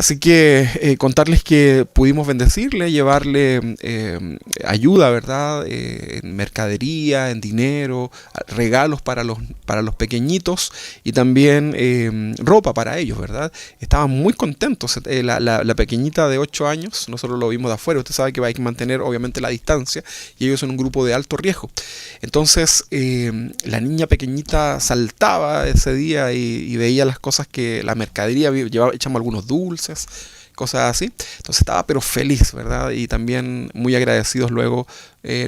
Así que contarles que pudimos bendecirle, llevarle ayuda, ¿verdad? En mercadería, en dinero, regalos para los pequeñitos y también ropa para ellos, ¿verdad? Estaban muy contentos. La pequeñita de 8 años, nosotros lo vimos de afuera, usted sabe que hay que mantener obviamente la distancia y ellos son un grupo de alto riesgo. Entonces la niña pequeñita saltaba ese día y veía las cosas que la mercadería echamos algunos dulces, cosas así. Entonces estaba pero feliz, ¿verdad? Y también muy agradecidos. Luego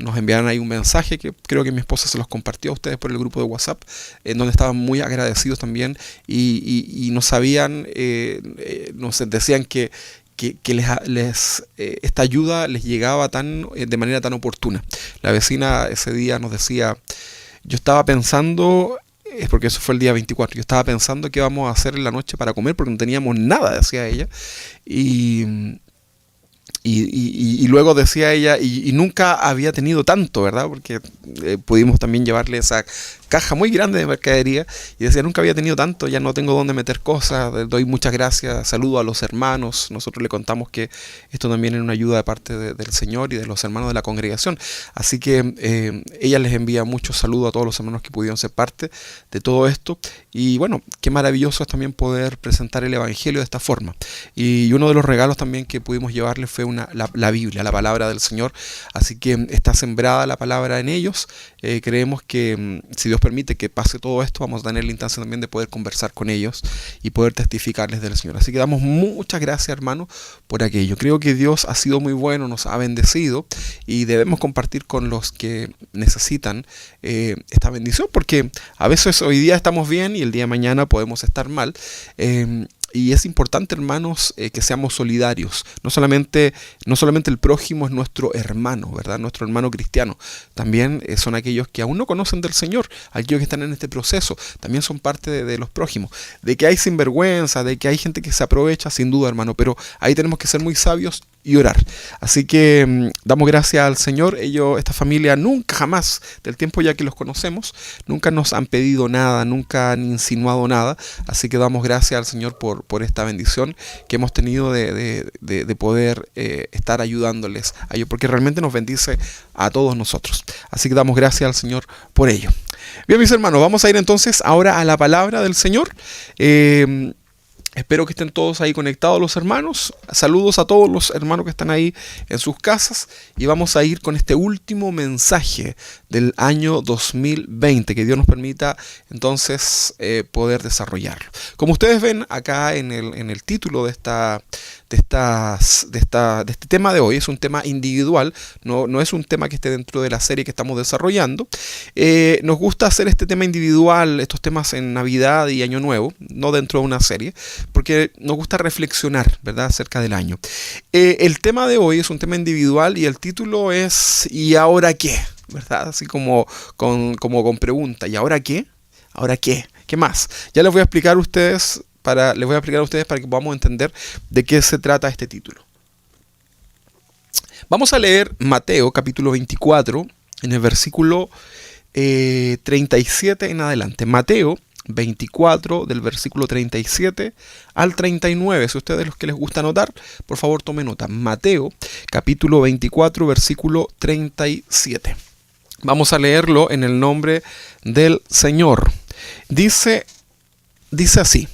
nos enviaron ahí un mensaje que creo que mi esposa se los compartió a ustedes por el grupo de WhatsApp, en donde estaban muy agradecidos también y nos sabían, nos decían que esta ayuda les llegaba de manera tan oportuna. La vecina ese día nos decía: yo estaba pensando, es porque eso fue el día 24, yo estaba pensando qué vamos a hacer en la noche para comer porque no teníamos nada, decía ella. Y luego decía ella, y nunca había tenido tanto, ¿verdad? Porque pudimos también llevarle esa caja muy grande de mercadería y decía: nunca había tenido tanto, ya no tengo dónde meter cosas, doy muchas gracias, saludo a los hermanos. Nosotros le contamos que esto también era una ayuda de parte del Señor y de los hermanos de la congregación. Así que ella les envía muchos saludos a todos los hermanos que pudieron ser parte de todo esto. Y bueno, qué maravilloso es también poder presentar el Evangelio de esta forma. Y uno de los regalos también que pudimos llevarles fue la Biblia, la palabra del Señor. Así que está sembrada la palabra en ellos. Creemos que si Dios permite que pase todo esto, vamos a tener la instancia también de poder conversar con ellos y poder testificarles del Señor. Así que damos muchas gracias, hermano, por aquello. Creo que Dios ha sido muy bueno, nos ha bendecido y debemos compartir con los que necesitan esta bendición, porque a veces hoy día estamos bien y el día de mañana podemos estar mal. Y es importante, hermanos, que seamos solidarios. No solamente el prójimo es nuestro hermano, ¿verdad? Nuestro hermano cristiano. También son aquellos que aún no conocen del Señor, aquellos que están en este proceso. También son parte de los prójimos. De que hay sinvergüenza, de que hay gente que se aprovecha, sin duda, hermano. Pero ahí tenemos que ser muy sabios y orar. Así que damos gracias al Señor. Esta familia nunca, jamás, del tiempo ya que los conocemos, nunca nos han pedido nada, nunca han insinuado nada. Así que damos gracias al Señor por esta bendición que hemos tenido de poder estar ayudándoles a ellos, porque realmente nos bendice a todos nosotros. Así que damos gracias al Señor por ello. Bien, mis hermanos, vamos a ir entonces ahora a la palabra del Señor. Espero que estén todos ahí conectados los hermanos. Saludos a todos los hermanos que están ahí en sus casas. Y vamos a ir con este último mensaje del año 2020. Que Dios nos permita entonces poder desarrollarlo. Como ustedes ven acá en el título de este tema de hoy, es un tema individual. No es un tema que esté dentro de la serie que estamos desarrollando. Nos gusta hacer este tema individual, estos temas en Navidad y Año Nuevo, no dentro de una serie, porque nos gusta reflexionar, ¿verdad?, acerca del año. El tema de hoy es un tema individual y el título es ¿y ahora qué? ¿Verdad? Así como con pregunta. ¿Y ahora qué? ¿Ahora qué? ¿Qué más? Ya les voy a explicar a ustedes para que podamos entender de qué se trata este título. Vamos a leer Mateo capítulo 24 en el versículo 37 en adelante. Mateo 24 del versículo 37 al 39. Si ustedes los que les gusta anotar, por favor tomen nota. Mateo capítulo 24 versículo 37. Vamos a leerlo en el nombre del Señor. Dice así.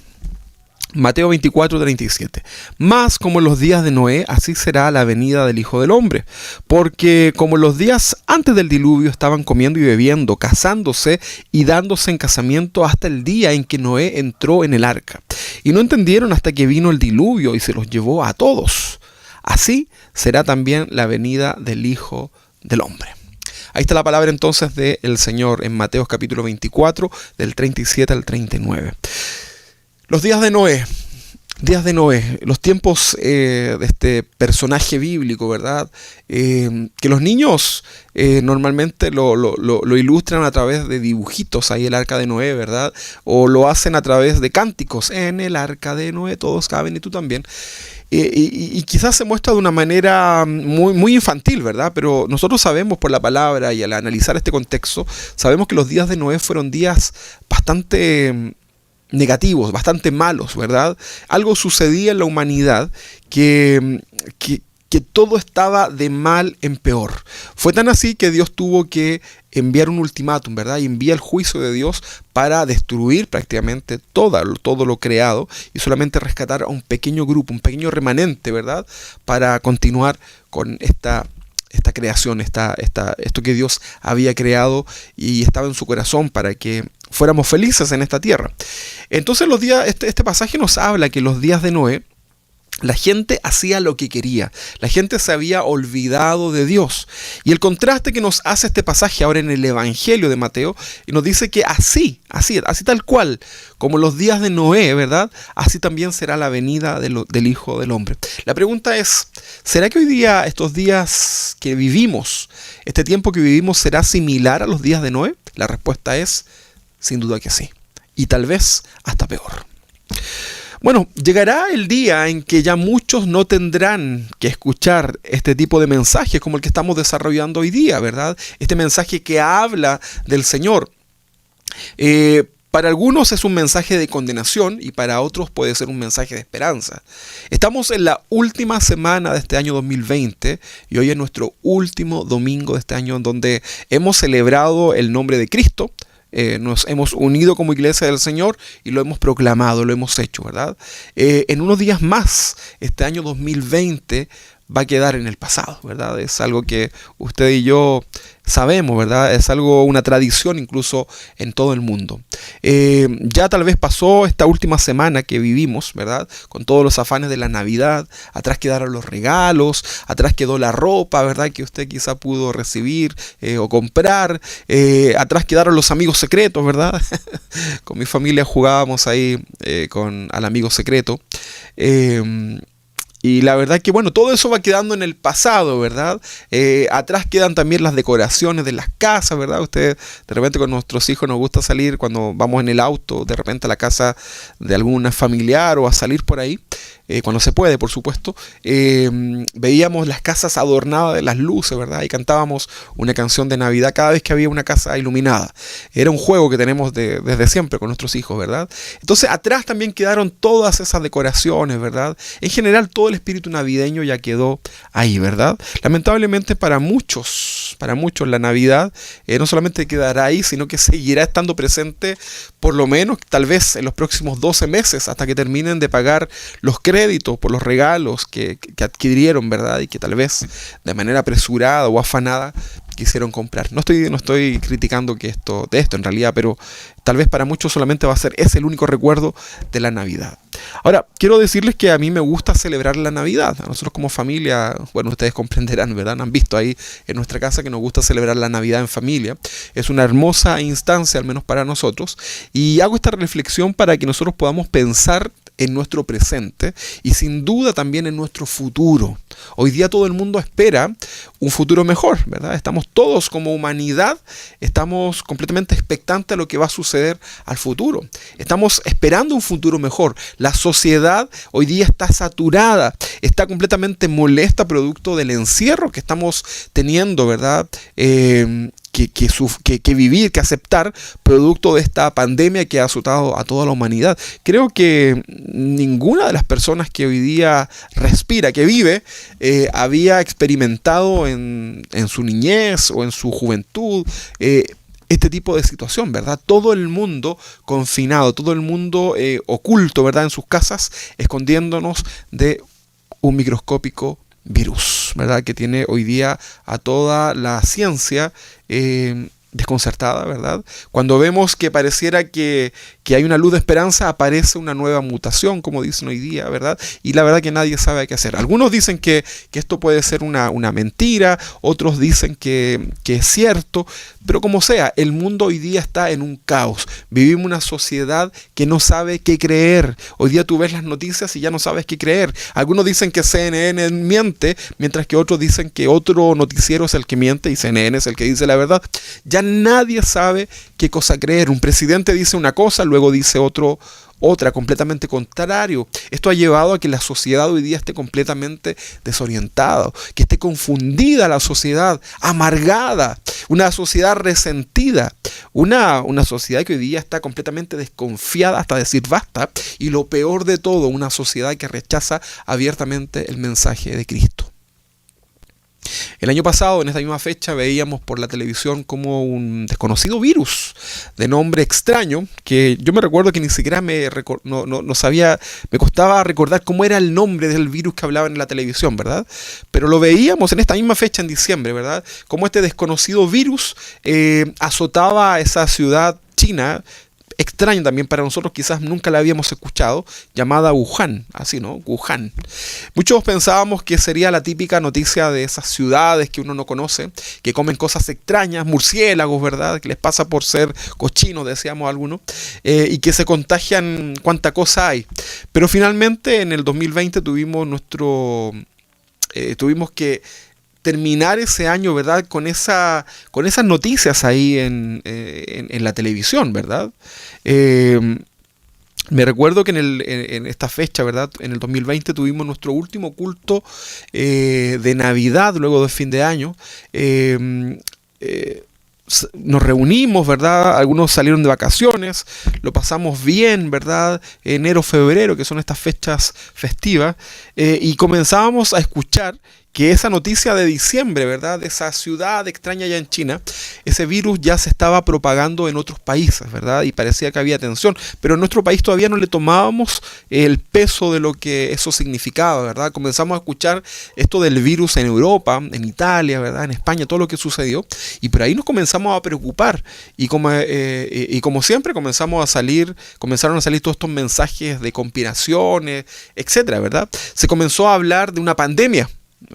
Mateo 24, 37. Mas como en los días de Noé, así será la venida del Hijo del Hombre. Porque como en los días antes del diluvio estaban comiendo y bebiendo, casándose y dándose en casamiento hasta el día en que Noé entró en el arca. Y no entendieron hasta que vino el diluvio y se los llevó a todos. Así será también la venida del Hijo del Hombre. Ahí está la palabra entonces del Señor en Mateo capítulo 24, del 37 al 39. Los días de Noé, los tiempos de este personaje bíblico, ¿verdad? Que los niños normalmente lo ilustran a través de dibujitos, ahí el arca de Noé, ¿verdad? O lo hacen a través de cánticos, en el arca de Noé todos caben y tú también. Y quizás se muestra de una manera muy, muy infantil, ¿verdad? Pero nosotros sabemos por la palabra y al analizar este contexto, sabemos que los días de Noé fueron días bastante negativos, bastante malos, ¿verdad? Algo sucedía en la humanidad que todo estaba de mal en peor. Fue tan así que Dios tuvo que enviar un ultimátum, ¿verdad? Y envía el juicio de Dios para destruir prácticamente todo lo creado y solamente rescatar a un pequeño grupo, un pequeño remanente, ¿verdad? Para continuar con esta creación, esto que Dios había creado y estaba en su corazón para que fuéramos felices en esta tierra. Entonces este pasaje nos habla que los días de Noé, la gente hacía lo que quería. La gente se había olvidado de Dios. Y el contraste que nos hace este pasaje ahora en el Evangelio de Mateo, y nos dice que así tal cual, como los días de Noé, ¿verdad? Así también será la venida del Hijo del Hombre. La pregunta es, ¿será que hoy día, estos días que vivimos, este tiempo que vivimos, será similar a los días de Noé? La respuesta es, sin duda que sí. Y tal vez hasta peor. Bueno, llegará el día en que ya muchos no tendrán que escuchar este tipo de mensajes como el que estamos desarrollando hoy día, ¿verdad? Este mensaje que habla del Señor. Para algunos es un mensaje de condenación y para otros puede ser un mensaje de esperanza. Estamos en la última semana de este año 2020 y hoy es nuestro último domingo de este año en donde hemos celebrado el nombre de Cristo. Nos hemos unido como iglesia del Señor y lo hemos proclamado, lo hemos hecho, ¿verdad? En unos días más, este año 2020 va a quedar en el pasado, ¿verdad? Es algo que usted y yo sabemos, ¿verdad? Es algo, una tradición incluso en todo el mundo. Ya tal vez pasó esta última semana que vivimos, ¿verdad? Con todos los afanes de la Navidad, atrás quedaron los regalos, atrás quedó la ropa, ¿verdad? Que usted quizá pudo recibir o comprar, atrás quedaron los amigos secretos, ¿verdad? Con mi familia jugábamos ahí al amigo secreto. Y la verdad que, bueno, todo eso va quedando en el pasado, ¿verdad? Atrás quedan también las decoraciones de las casas, ¿verdad? Ustedes, de repente con nuestros hijos nos gusta salir cuando vamos en el auto, de repente a la casa de algún familiar o a salir por ahí, cuando se puede, por supuesto. Veíamos las casas adornadas de las luces, ¿verdad? Y cantábamos una canción de Navidad cada vez que había una casa iluminada. Era un juego que tenemos desde siempre con nuestros hijos, ¿verdad? Entonces, atrás también quedaron todas esas decoraciones, ¿verdad? En general, todo el espíritu navideño ya quedó ahí, ¿verdad? Lamentablemente para muchos la Navidad no solamente quedará ahí, sino que seguirá estando presente por lo menos tal vez en los próximos 12 meses hasta que terminen de pagar los créditos por los regalos que adquirieron, ¿verdad? Y que tal vez de manera apresurada o afanada quisieron comprar. No estoy criticando de esto en realidad, pero tal vez para muchos solamente es el único recuerdo de la Navidad. Ahora, quiero decirles que a mí me gusta celebrar la Navidad. A nosotros como familia, bueno, ustedes comprenderán, ¿verdad? Han visto ahí en nuestra casa que nos gusta celebrar la Navidad en familia. Es una hermosa instancia, al menos para nosotros. Y hago esta reflexión para que nosotros podamos pensar en nuestro presente y sin duda también en nuestro futuro. Hoy día todo el mundo espera un futuro mejor, ¿verdad? Estamos todos como humanidad, estamos completamente expectantes a lo que va a suceder al futuro. Estamos esperando un futuro mejor. La sociedad hoy día está saturada, está completamente molesta producto del encierro que estamos teniendo, ¿verdad? Que vivir, que aceptar producto de esta pandemia que ha azotado a toda la humanidad. Creo que ninguna de las personas que hoy día respira, que vive, había experimentado en su niñez o en su juventud este tipo de situación, ¿verdad? Todo el mundo confinado, todo el mundo oculto, ¿verdad? En sus casas, escondiéndonos de un microscópico virus, ¿verdad? Que tiene hoy día a toda la ciencia desconcertada, ¿verdad? Cuando vemos que pareciera que hay una luz de esperanza, aparece una nueva mutación, como dicen hoy día, ¿verdad? Y la verdad que nadie sabe qué hacer. Algunos dicen que esto puede ser una mentira, otros dicen que es cierto, pero como sea, el mundo hoy día está en un caos. Vivimos una sociedad que no sabe qué creer. Hoy día tú ves las noticias y ya no sabes qué creer. Algunos dicen que CNN miente, mientras que otros dicen que otro noticiero es el que miente y CNN es el que dice la verdad. Ya nadie sabe qué cosa creer. Un presidente dice una cosa, luego dice otra completamente contrario. Esto ha llevado a que la sociedad hoy día esté completamente desorientada, que esté confundida la sociedad, amargada, una sociedad resentida, una sociedad que hoy día está completamente desconfiada hasta decir basta, y lo peor de todo, una sociedad que rechaza abiertamente el mensaje de Cristo. El año pasado, en esta misma fecha, veíamos por la televisión como un desconocido virus de nombre extraño, que yo me recuerdo que ni siquiera no sabía, me costaba recordar cómo era el nombre del virus que hablaban en la televisión, ¿verdad? Pero lo veíamos en esta misma fecha en diciembre, ¿verdad? Como este desconocido virus azotaba a esa ciudad china, extraño también para nosotros, quizás nunca la habíamos escuchado, llamada Wuhan, así, ¿no? Wuhan. Muchos pensábamos que sería la típica noticia de esas ciudades que uno no conoce, que comen cosas extrañas, murciélagos, ¿verdad? Que les pasa por ser cochinos, decíamos algunos, y que se contagian cuánta cosa hay. Pero finalmente en el 2020 tuvimos que terminar ese año, ¿verdad? Con esas noticias ahí en la televisión, ¿verdad? Me recuerdo que en esta fecha, ¿verdad? En el 2020 tuvimos nuestro último culto de Navidad, luego de fin de año. Nos reunimos, ¿verdad? Algunos salieron de vacaciones, lo pasamos bien, ¿verdad? Enero, febrero, que son estas fechas festivas, y comenzábamos a escuchar que esa noticia de diciembre, ¿verdad? De esa ciudad extraña allá en China, ese virus ya se estaba propagando en otros países, ¿verdad? Y parecía que había tensión, pero en nuestro país todavía no le tomábamos el peso de lo que eso significaba, ¿verdad? Comenzamos a escuchar esto del virus en Europa, en Italia, ¿verdad? En España, todo lo que sucedió, y por ahí nos comenzamos a preocupar, y como siempre comenzaron a salir todos estos mensajes de conspiraciones, etcétera, ¿verdad? Se comenzó a hablar de una pandemia.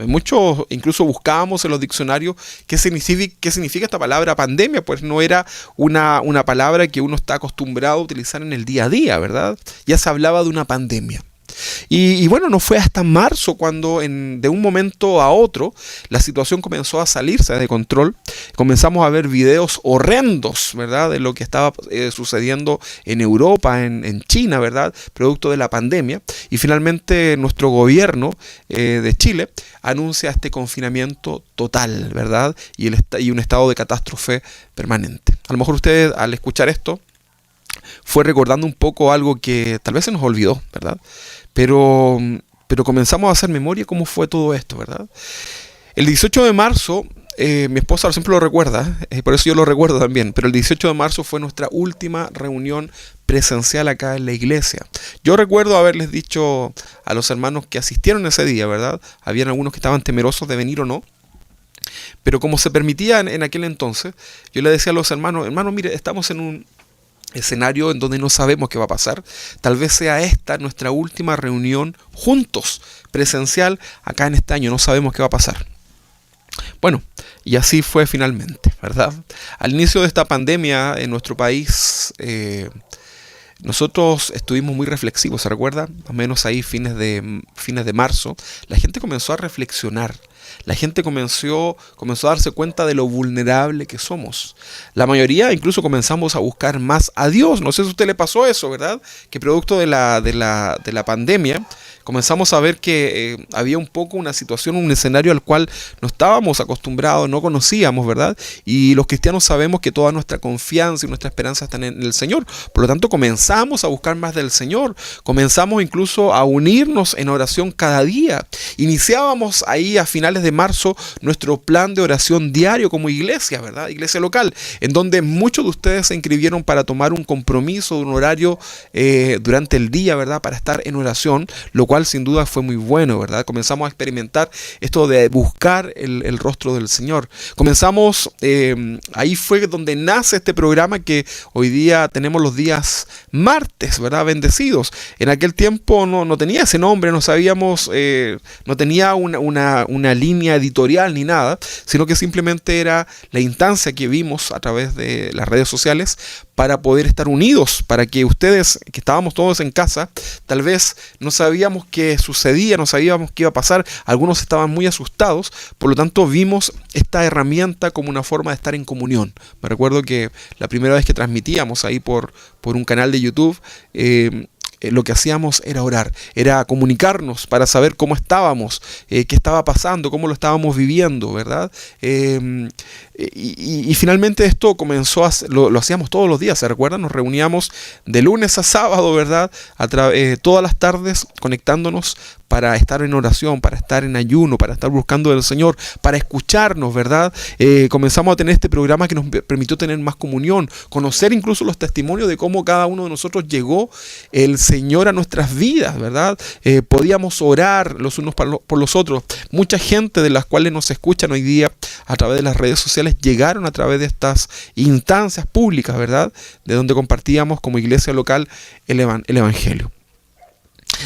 Muchos incluso buscábamos en los diccionarios qué significa esta palabra pandemia, pues no era una palabra que uno está acostumbrado a utilizar en el día a día, ¿verdad? Ya se hablaba de una pandemia. Y bueno, no fue hasta marzo cuando de un momento a otro la situación comenzó a salirse de control. Comenzamos a ver videos horrendos, ¿verdad? De lo que estaba sucediendo en Europa, en China, ¿verdad? Producto de la pandemia. Y finalmente nuestro gobierno de Chile anuncia este confinamiento total, ¿verdad? Y un estado de catástrofe permanente. A lo mejor ustedes al escuchar esto fue recordando un poco algo que tal vez se nos olvidó, ¿verdad? Pero comenzamos a hacer memoria cómo fue todo esto, ¿verdad? El 18 de marzo, mi esposa siempre lo recuerda, por eso yo lo recuerdo también, pero el 18 de marzo fue nuestra última reunión presencial acá en la iglesia. Yo recuerdo haberles dicho a los hermanos que asistieron ese día, ¿verdad? Habían algunos que estaban temerosos de venir o no, pero como se permitía en aquel entonces, yo le decía a los hermanos, mire, estamos en un escenario en donde no sabemos qué va a pasar. Tal vez sea esta nuestra última reunión juntos, presencial, acá en este año. No sabemos qué va a pasar. Bueno, y así fue finalmente, ¿verdad? Al inicio de esta pandemia en nuestro país, nosotros estuvimos muy reflexivos, ¿se recuerda? Más o menos ahí fines de marzo, la gente comenzó a reflexionar. La gente comenzó a darse cuenta de lo vulnerable que somos. La mayoría incluso comenzamos a buscar más a Dios. No sé si a usted le pasó eso, ¿verdad? Que producto de la pandemia comenzamos a ver que había un poco una situación, un escenario al cual no estábamos acostumbrados, no conocíamos, ¿verdad? Y los cristianos sabemos que toda nuestra confianza y nuestra esperanza están en el Señor. Por lo tanto, comenzamos a buscar más del Señor. Comenzamos incluso a unirnos en oración cada día. Iniciábamos ahí a finales de marzo nuestro plan de oración diario como iglesia, ¿verdad? Iglesia local, en donde muchos de ustedes se inscribieron para tomar un compromiso de un horario durante el día, ¿verdad? Para estar en oración, lo cual sin duda fue muy bueno, ¿verdad? Comenzamos a experimentar esto de buscar el rostro del Señor. Comenzamos, ahí fue donde nace este programa que hoy día tenemos los días martes, ¿verdad? Bendecidos. En aquel tiempo no tenía ese nombre, no sabíamos, no tenía una línea editorial ni nada, sino que simplemente era la instancia que vimos a través de las redes sociales para poder estar unidos, para que ustedes, que estábamos todos en casa, tal vez no sabíamos qué sucedía, no sabíamos qué iba a pasar, algunos estaban muy asustados, por lo tanto vimos esta herramienta como una forma de estar en comunión. Me recuerdo que la primera vez que transmitíamos ahí por un canal de YouTube, lo que hacíamos era orar, era comunicarnos para saber cómo estábamos, qué estaba pasando, cómo lo estábamos viviendo, ¿verdad? Y finalmente esto comenzó lo hacíamos todos los días, ¿se recuerdan? Nos reuníamos de lunes a sábado, ¿verdad? Todas las tardes conectándonos para estar en oración, para estar en ayuno, para estar buscando del Señor, para escucharnos, ¿verdad? Comenzamos a tener este programa que nos permitió tener más comunión, conocer incluso los testimonios de cómo cada uno de nosotros llegó el Señor a nuestras vidas, ¿verdad? Podíamos orar los unos por los otros. Mucha gente de las cuales nos escuchan hoy día a través de las redes sociales llegaron a través de estas instancias públicas, ¿verdad? De donde compartíamos como iglesia local el Evangelio.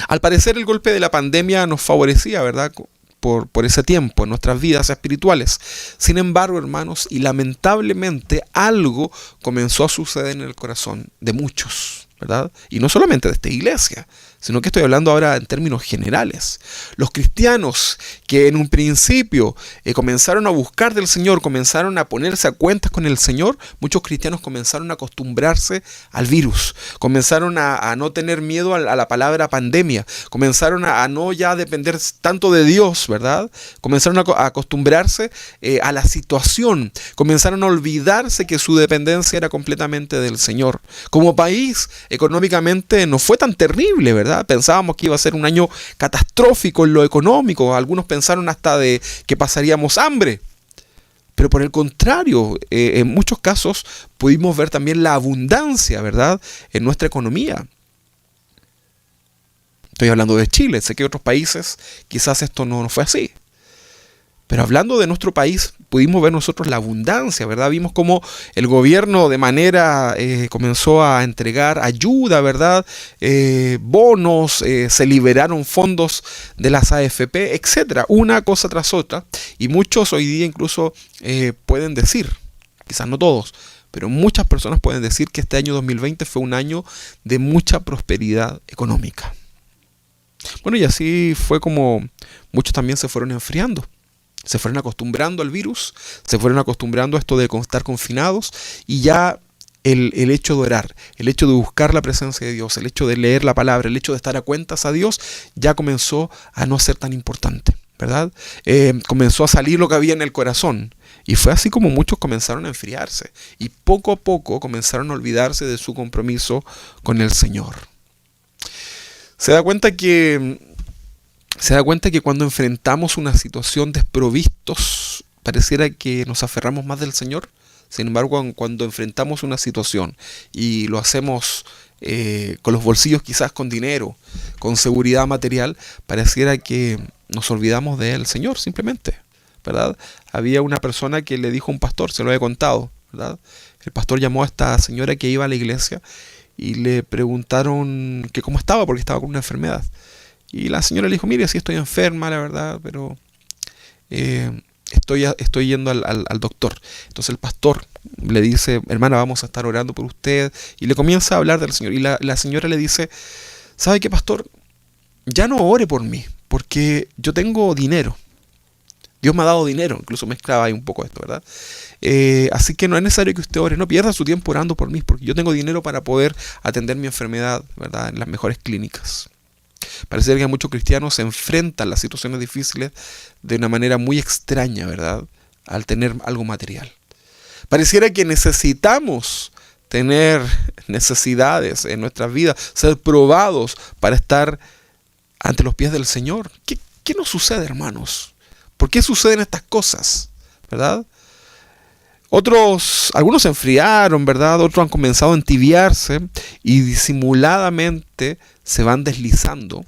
Al parecer el golpe de la pandemia nos favorecía, ¿verdad? Por ese tiempo en nuestras vidas espirituales. Sin embargo, hermanos, y lamentablemente algo comenzó a suceder en el corazón de muchos, ¿verdad? Y no solamente de esta iglesia, sino que estoy hablando ahora en términos generales. Los cristianos que en un principio comenzaron a buscar del Señor, comenzaron a ponerse a cuentas con el Señor, muchos cristianos comenzaron a acostumbrarse al virus, comenzaron a no tener miedo a la palabra pandemia, comenzaron a no ya depender tanto de Dios, ¿verdad? Comenzaron a acostumbrarse a la situación, comenzaron a olvidarse que su dependencia era completamente del Señor. Como país, económicamente no fue tan terrible, ¿verdad? Pensábamos que iba a ser un año catastrófico en lo económico. Algunos pensaron hasta de que pasaríamos hambre. Pero por el contrario, en muchos casos pudimos ver también la abundancia, ¿verdad?, en nuestra economía. Estoy hablando de Chile. Sé que en otros países quizás esto no fue así. Pero hablando de nuestro país, pudimos ver nosotros la abundancia, ¿verdad? Vimos cómo el gobierno de manera comenzó a entregar ayuda, ¿verdad? Bonos, se liberaron fondos de las AFP, etcétera, una cosa tras otra. Y muchos hoy día incluso pueden decir, quizás no todos, pero muchas personas pueden decir que este año 2020 fue un año de mucha prosperidad económica. Bueno, y así fue como muchos también se fueron enfriando. Se fueron acostumbrando al virus, se fueron acostumbrando a esto de estar confinados y ya el hecho de orar, el hecho de buscar la presencia de Dios, el hecho de leer la palabra, el hecho de estar a cuentas a Dios, ya comenzó a no ser tan importante, ¿verdad? Comenzó a salir lo que había en el corazón y fue así como muchos comenzaron a enfriarse y poco a poco comenzaron a olvidarse de su compromiso con el Señor. Se da cuenta que cuando enfrentamos una situación desprovistos, pareciera que nos aferramos más del Señor. Sin embargo, cuando enfrentamos una situación y lo hacemos con los bolsillos quizás con dinero, con seguridad material, pareciera que nos olvidamos del Señor simplemente, ¿verdad? Había una persona que le dijo a un pastor, se lo he contado, ¿verdad? El pastor llamó a esta señora que iba a la iglesia y le preguntaron que cómo estaba porque estaba con una enfermedad. Y la señora le dijo, mire, sí estoy enferma, la verdad, pero estoy yendo al doctor. Entonces el pastor le dice, hermana, vamos a estar orando por usted. Y le comienza a hablar del Señor. Y la señora le dice, ¿sabe qué, pastor? Ya no ore por mí, porque yo tengo dinero. Dios me ha dado dinero, incluso mezclaba ahí un poco esto, ¿verdad? Así que no es necesario que usted ore, no pierda su tiempo orando por mí, porque yo tengo dinero para poder atender mi enfermedad, ¿verdad?, en las mejores clínicas. Parece que muchos cristianos se enfrentan las situaciones difíciles de una manera muy extraña, ¿verdad?, al tener algo material. Pareciera que necesitamos tener necesidades en nuestras vidas, ser probados para estar ante los pies del Señor. ¿Qué nos sucede, hermanos? ¿Por qué suceden estas cosas? ¿Verdad? Algunos se enfriaron, ¿verdad? Otros han comenzado a entibiarse y disimuladamente se van deslizando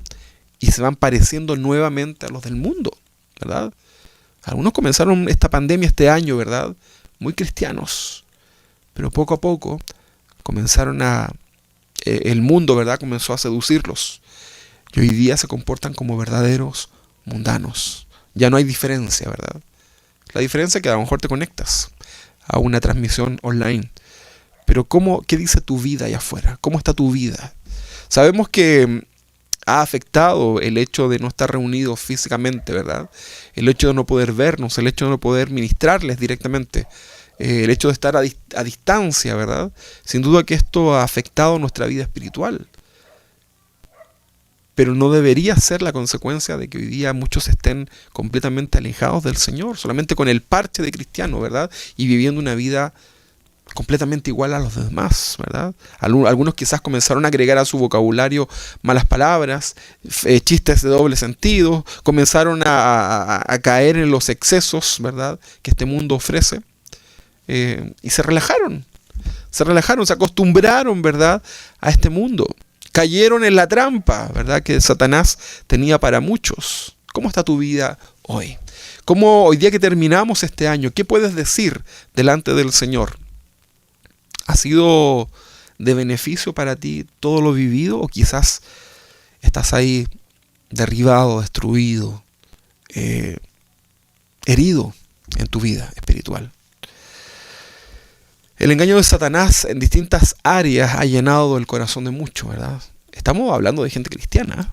y se van pareciendo nuevamente a los del mundo, ¿verdad? Algunos comenzaron esta pandemia este año, ¿verdad?, muy cristianos, pero poco a poco el mundo, ¿verdad?, comenzó a seducirlos y hoy día se comportan como verdaderos mundanos. Ya no hay diferencia, ¿verdad? La diferencia es que a lo mejor te conectas a una transmisión online. Pero ¿qué dice tu vida allá afuera? ¿Cómo está tu vida? Sabemos que ha afectado el hecho de no estar reunidos físicamente, ¿verdad? El hecho de no poder vernos, el hecho de no poder ministrarles directamente, el hecho de estar a distancia, ¿verdad? Sin duda que esto ha afectado nuestra vida espiritual. pero no debería ser la consecuencia de que hoy día muchos estén completamente alejados del Señor, solamente con el parche de cristiano, ¿verdad? Y viviendo una vida completamente igual a los demás, ¿verdad? Algunos quizás comenzaron a agregar a su vocabulario malas palabras, chistes de doble sentido, comenzaron a caer en los excesos, ¿verdad?, que este mundo ofrece, y se relajaron, se acostumbraron, ¿verdad?, a este mundo. Cayeron en la trampa, ¿verdad?, que Satanás tenía para muchos. ¿Cómo está tu vida hoy? ¿Cómo hoy día que terminamos este año, qué puedes decir delante del Señor? ¿Ha sido de beneficio para ti todo lo vivido? ¿O quizás estás ahí derribado, destruido, herido en tu vida espiritual? El engaño de Satanás en distintas áreas ha llenado el corazón de muchos, ¿verdad? Estamos hablando de gente cristiana.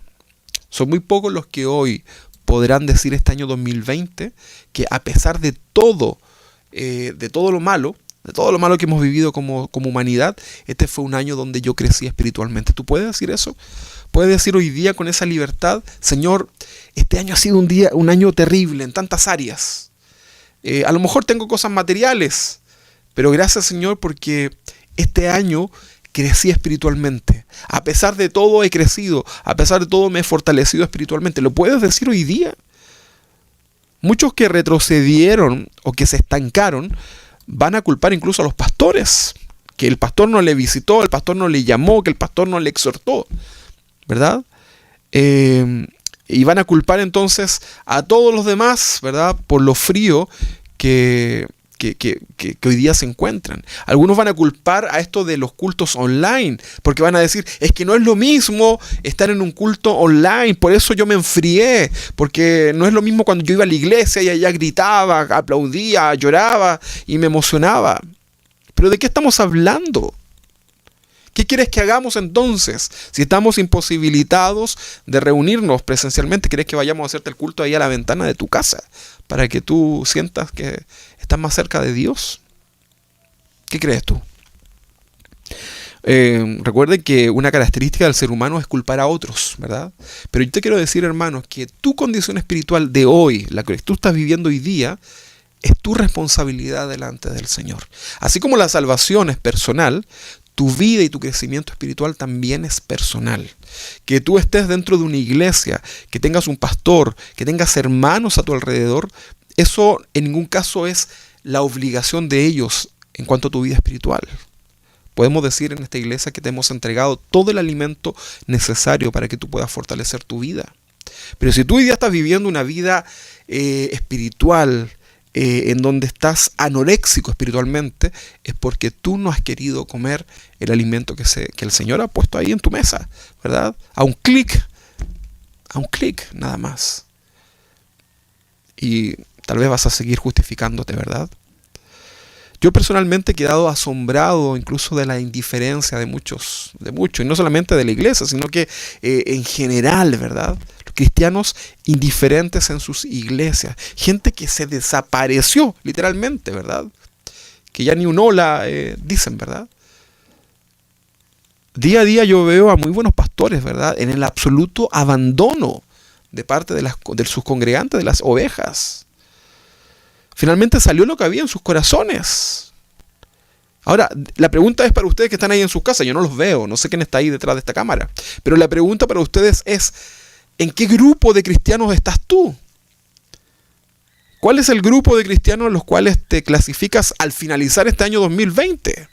Son muy pocos los que hoy podrán decir este año 2020 que a pesar de todo lo malo que hemos vivido como humanidad, este fue un año donde yo crecí espiritualmente. ¿Tú puedes decir eso? ¿Puedes decir hoy día con esa libertad: Señor, este año ha sido un año terrible en tantas áreas? A lo mejor tengo cosas materiales, pero gracias, Señor, porque este año crecí espiritualmente. A pesar de todo he crecido, a pesar de todo me he fortalecido espiritualmente. ¿Lo puedes decir hoy día? Muchos que retrocedieron o que se estancaron van a culpar incluso a los pastores, que el pastor no le visitó, el pastor no le llamó, que el pastor no le exhortó, ¿verdad? Y van a culpar entonces a todos los demás, ¿verdad?, por lo frío que hoy día se encuentran. Algunos van a culpar a esto de los cultos online, porque van a decir: es que no es lo mismo estar en un culto online, por eso yo me enfrié, porque no es lo mismo cuando yo iba a la iglesia y allá gritaba, aplaudía, lloraba y me emocionaba. ¿Pero de qué estamos hablando? ¿Qué quieres que hagamos entonces? Si estamos imposibilitados de reunirnos presencialmente, ¿quieres que vayamos a hacerte el culto ahí a la ventana de tu casa para que tú sientas que estás más cerca de Dios? ¿Qué crees tú? Recuerden que una característica del ser humano es culpar a otros, ¿verdad? Pero yo te quiero decir, hermanos, que tu condición espiritual de hoy, la que tú estás viviendo hoy día, es tu responsabilidad delante del Señor. Así como la salvación es personal, tu vida y tu crecimiento espiritual también es personal. Que tú estés dentro de una iglesia, que tengas un pastor, que tengas hermanos a tu alrededor, eso en ningún caso es la obligación de ellos en cuanto a tu vida espiritual. Podemos decir en esta iglesia que te hemos entregado todo el alimento necesario para que tú puedas fortalecer tu vida. Pero si tú hoy día estás viviendo una vida espiritual, en donde estás anoréxico espiritualmente, es porque tú no has querido comer el alimento que el Señor ha puesto ahí en tu mesa, ¿verdad? A un clic, nada más. Y tal vez vas a seguir justificándote, ¿verdad? Yo personalmente he quedado asombrado incluso de la indiferencia de muchos, y no solamente de la iglesia, sino que en general, ¿verdad? Los cristianos indiferentes en sus iglesias, gente que se desapareció literalmente, ¿verdad? Que ya ni un hola dicen, ¿verdad? Día a día yo veo a muy buenos pastores, ¿verdad?, en el absoluto abandono de parte de sus congregantes, de las ovejas. Finalmente salió lo que había en sus corazones. Ahora, la pregunta es para ustedes que están ahí en sus casas. Yo no los veo, no sé quién está ahí detrás de esta cámara. Pero la pregunta para ustedes es: ¿en qué grupo de cristianos estás tú? ¿Cuál es el grupo de cristianos en los cuales te clasificas al finalizar este año 2020?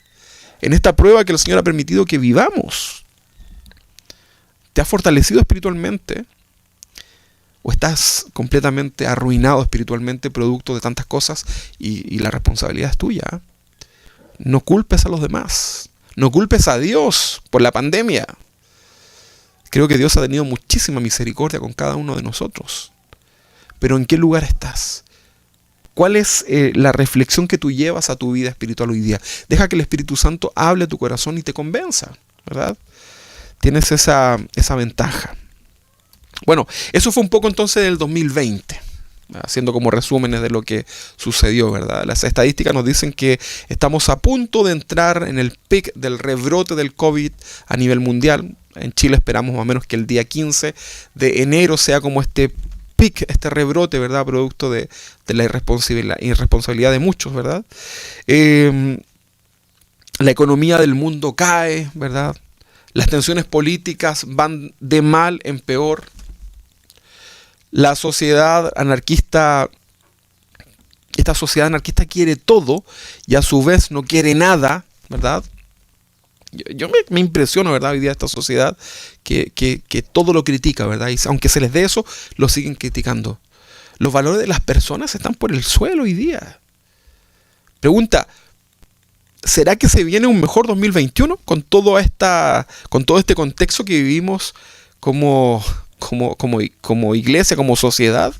En esta prueba que el Señor ha permitido que vivamos. ¿Te has fortalecido espiritualmente? ¿O estás completamente arruinado espiritualmente producto de tantas cosas y la responsabilidad es tuya? No culpes a los demás. No culpes a Dios por la pandemia. Creo que Dios ha tenido muchísima misericordia con cada uno de nosotros. Pero ¿en qué lugar estás? ¿Cuál es la reflexión que tú llevas a tu vida espiritual hoy día? Deja que el Espíritu Santo hable a tu corazón y te convenza, ¿verdad? Tienes esa ventaja. Bueno, eso fue un poco entonces del 2020, haciendo como resúmenes de lo que sucedió, ¿verdad? Las estadísticas nos dicen que estamos a punto de entrar en el pic del rebrote del COVID a nivel mundial. En Chile esperamos más o menos que el día 15 de enero sea como este pic, este rebrote, ¿verdad? Producto de la irresponsabilidad de muchos, ¿verdad? La economía del mundo cae, ¿verdad? Las tensiones políticas van de mal en peor. La sociedad anarquista, esta sociedad anarquista quiere todo y a su vez no quiere nada, ¿verdad? Yo me impresiono, ¿verdad? Hoy día esta sociedad que todo lo critica, ¿verdad? Y aunque se les dé eso, lo siguen criticando. Los valores de las personas están por el suelo hoy día. Pregunta, ¿será que se viene un mejor 2021 con todo este contexto que vivimos como iglesia, como sociedad?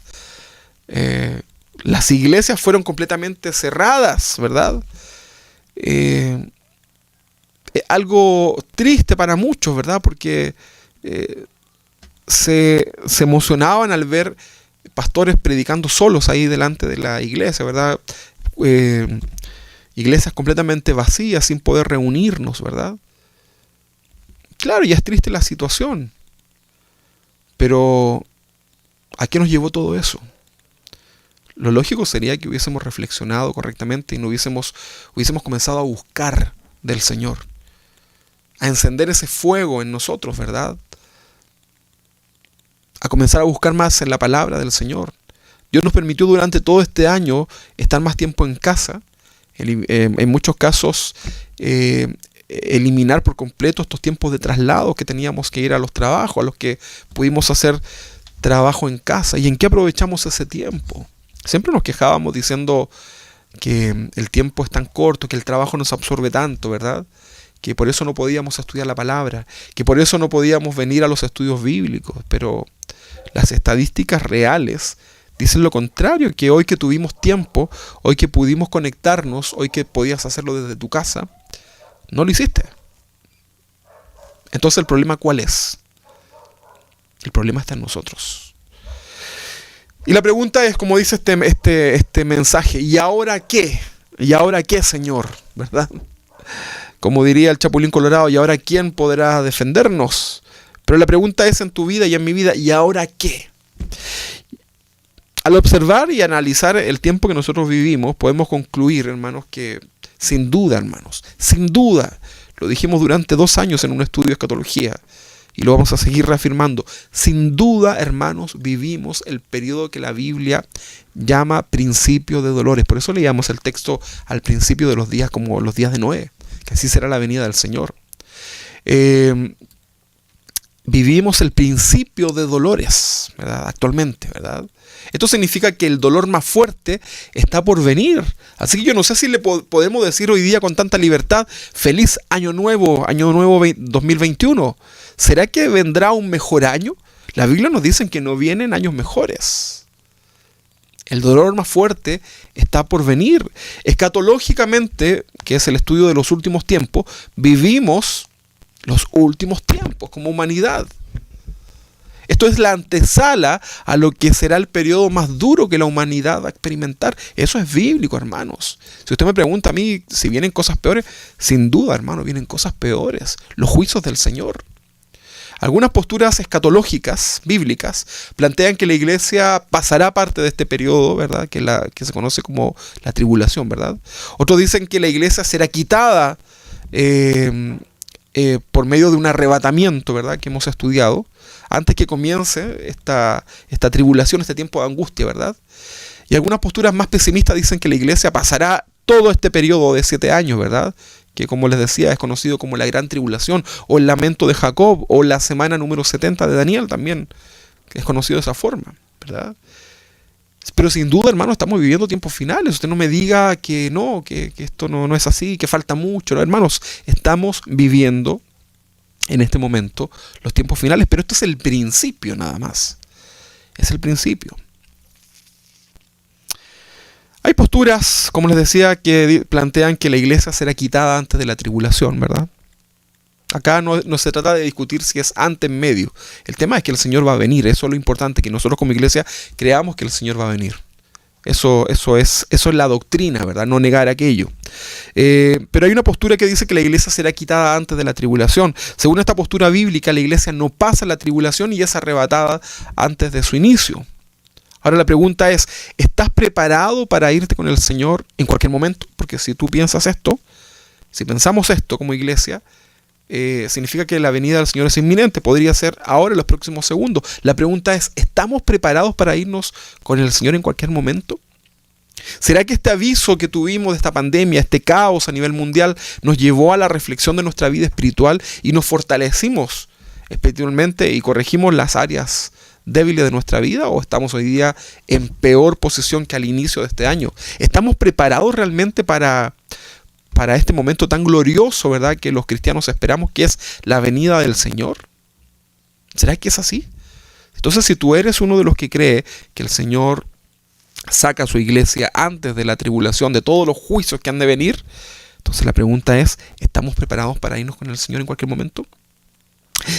Las iglesias fueron completamente cerradas, ¿verdad? Algo triste para muchos, ¿verdad? Porque se emocionaban al ver pastores predicando solos ahí delante de la iglesia, ¿verdad? Iglesias completamente vacías, sin poder reunirnos, ¿verdad? Claro, ya es triste la situación. Pero ¿a qué nos llevó todo eso? Lo lógico sería que hubiésemos reflexionado correctamente y no hubiésemos comenzado a buscar del Señor, a encender ese fuego en nosotros, ¿verdad? A comenzar a buscar más en la palabra del Señor. Dios nos permitió durante todo este año estar más tiempo en casa, en muchos casos eliminar por completo estos tiempos de traslado que teníamos que ir a los trabajos, a los que pudimos hacer trabajo en casa. ¿Y en qué aprovechamos ese tiempo? Siempre nos quejábamos diciendo que el tiempo es tan corto, que el trabajo nos absorbe tanto, ¿verdad? Que por eso no podíamos estudiar la palabra, que por eso no podíamos venir a los estudios bíblicos. Pero las estadísticas reales dicen lo contrario, que hoy que tuvimos tiempo, hoy que pudimos conectarnos, hoy que podías hacerlo desde tu casa, no lo hiciste. Entonces, ¿el problema cuál es? El problema está en nosotros. Y la pregunta es, como dice este mensaje, ¿y ahora qué? ¿Y ahora qué, Señor? ¿Verdad? Como diría el Chapulín Colorado, ¿y ahora quién podrá defendernos? Pero la pregunta es en tu vida y en mi vida, ¿y ahora qué? Al observar y analizar el tiempo que nosotros vivimos, podemos concluir, hermanos, que sin duda, lo dijimos durante 2 años en un estudio de escatología, y lo vamos a seguir reafirmando, sin duda, hermanos, vivimos el periodo que la Biblia llama principio de dolores. Por eso leíamos el texto al principio de los días, como los días de Noé, que así será la venida del Señor. Vivimos el principio de dolores, ¿verdad? Actualmente, ¿verdad? Esto significa que el dolor más fuerte está por venir. Así que yo no sé si le podemos decir hoy día con tanta libertad, feliz año nuevo 2021. ¿Será que vendrá un mejor año? La Biblia nos dice que no vienen años mejores. El dolor más fuerte está por venir. Escatológicamente, que es el estudio de los últimos tiempos, vivimos los últimos tiempos como humanidad. Esto es la antesala a lo que será el periodo más duro que la humanidad va a experimentar. Eso es bíblico, hermanos. Si usted me pregunta a mí si vienen cosas peores, sin duda, hermano, vienen cosas peores. Los juicios del Señor. Algunas posturas escatológicas, bíblicas, plantean que la iglesia pasará parte de este periodo, ¿verdad? Que se conoce como la tribulación, ¿verdad? Otros dicen que la iglesia será quitada por medio de un arrebatamiento, ¿verdad? Que hemos estudiado, antes que comience esta tribulación, este tiempo de angustia, ¿verdad? Y algunas posturas más pesimistas dicen que la iglesia pasará todo este periodo de 7 años, ¿verdad? Que, como les decía, es conocido como la gran tribulación, o el lamento de Jacob, o la semana número 70 de Daniel también, que es conocido de esa forma, ¿verdad? Pero sin duda, hermano, estamos viviendo tiempos finales. Usted no me diga que no, que esto no es así, que falta mucho. No, hermanos, estamos viviendo en este momento los tiempos finales, pero esto es el principio nada más. Es el principio. Hay posturas, como les decía, que plantean que la iglesia será quitada antes de la tribulación, ¿verdad? Acá no se trata de discutir si es antes, en medio. El tema es que el Señor va a venir. Eso es lo importante, que nosotros como iglesia creamos que el Señor va a venir. Eso es la doctrina, ¿verdad? No negar aquello. Pero hay una postura que dice que la iglesia será quitada antes de la tribulación. Según esta postura bíblica, la iglesia no pasa la tribulación y es arrebatada antes de su inicio. Ahora la pregunta es, ¿estás preparado para irte con el Señor en cualquier momento? Porque si tú piensas esto, si pensamos esto como iglesia, significa que la venida del Señor es inminente, podría ser ahora en los próximos segundos. La pregunta es, ¿estamos preparados para irnos con el Señor en cualquier momento? ¿Será que este aviso que tuvimos de esta pandemia, este caos a nivel mundial, nos llevó a la reflexión de nuestra vida espiritual y nos fortalecimos espiritualmente y corregimos las áreas débiles de nuestra vida, o estamos hoy día en peor posición que al inicio de este año? ¿Estamos preparados realmente para este momento tan glorioso, ¿verdad?, que los cristianos esperamos, que es la venida del Señor? ¿Será que es así? Entonces, si tú eres uno de los que cree que el Señor saca a su iglesia antes de la tribulación, de todos los juicios que han de venir, entonces la pregunta es, ¿estamos preparados para irnos con el Señor en cualquier momento?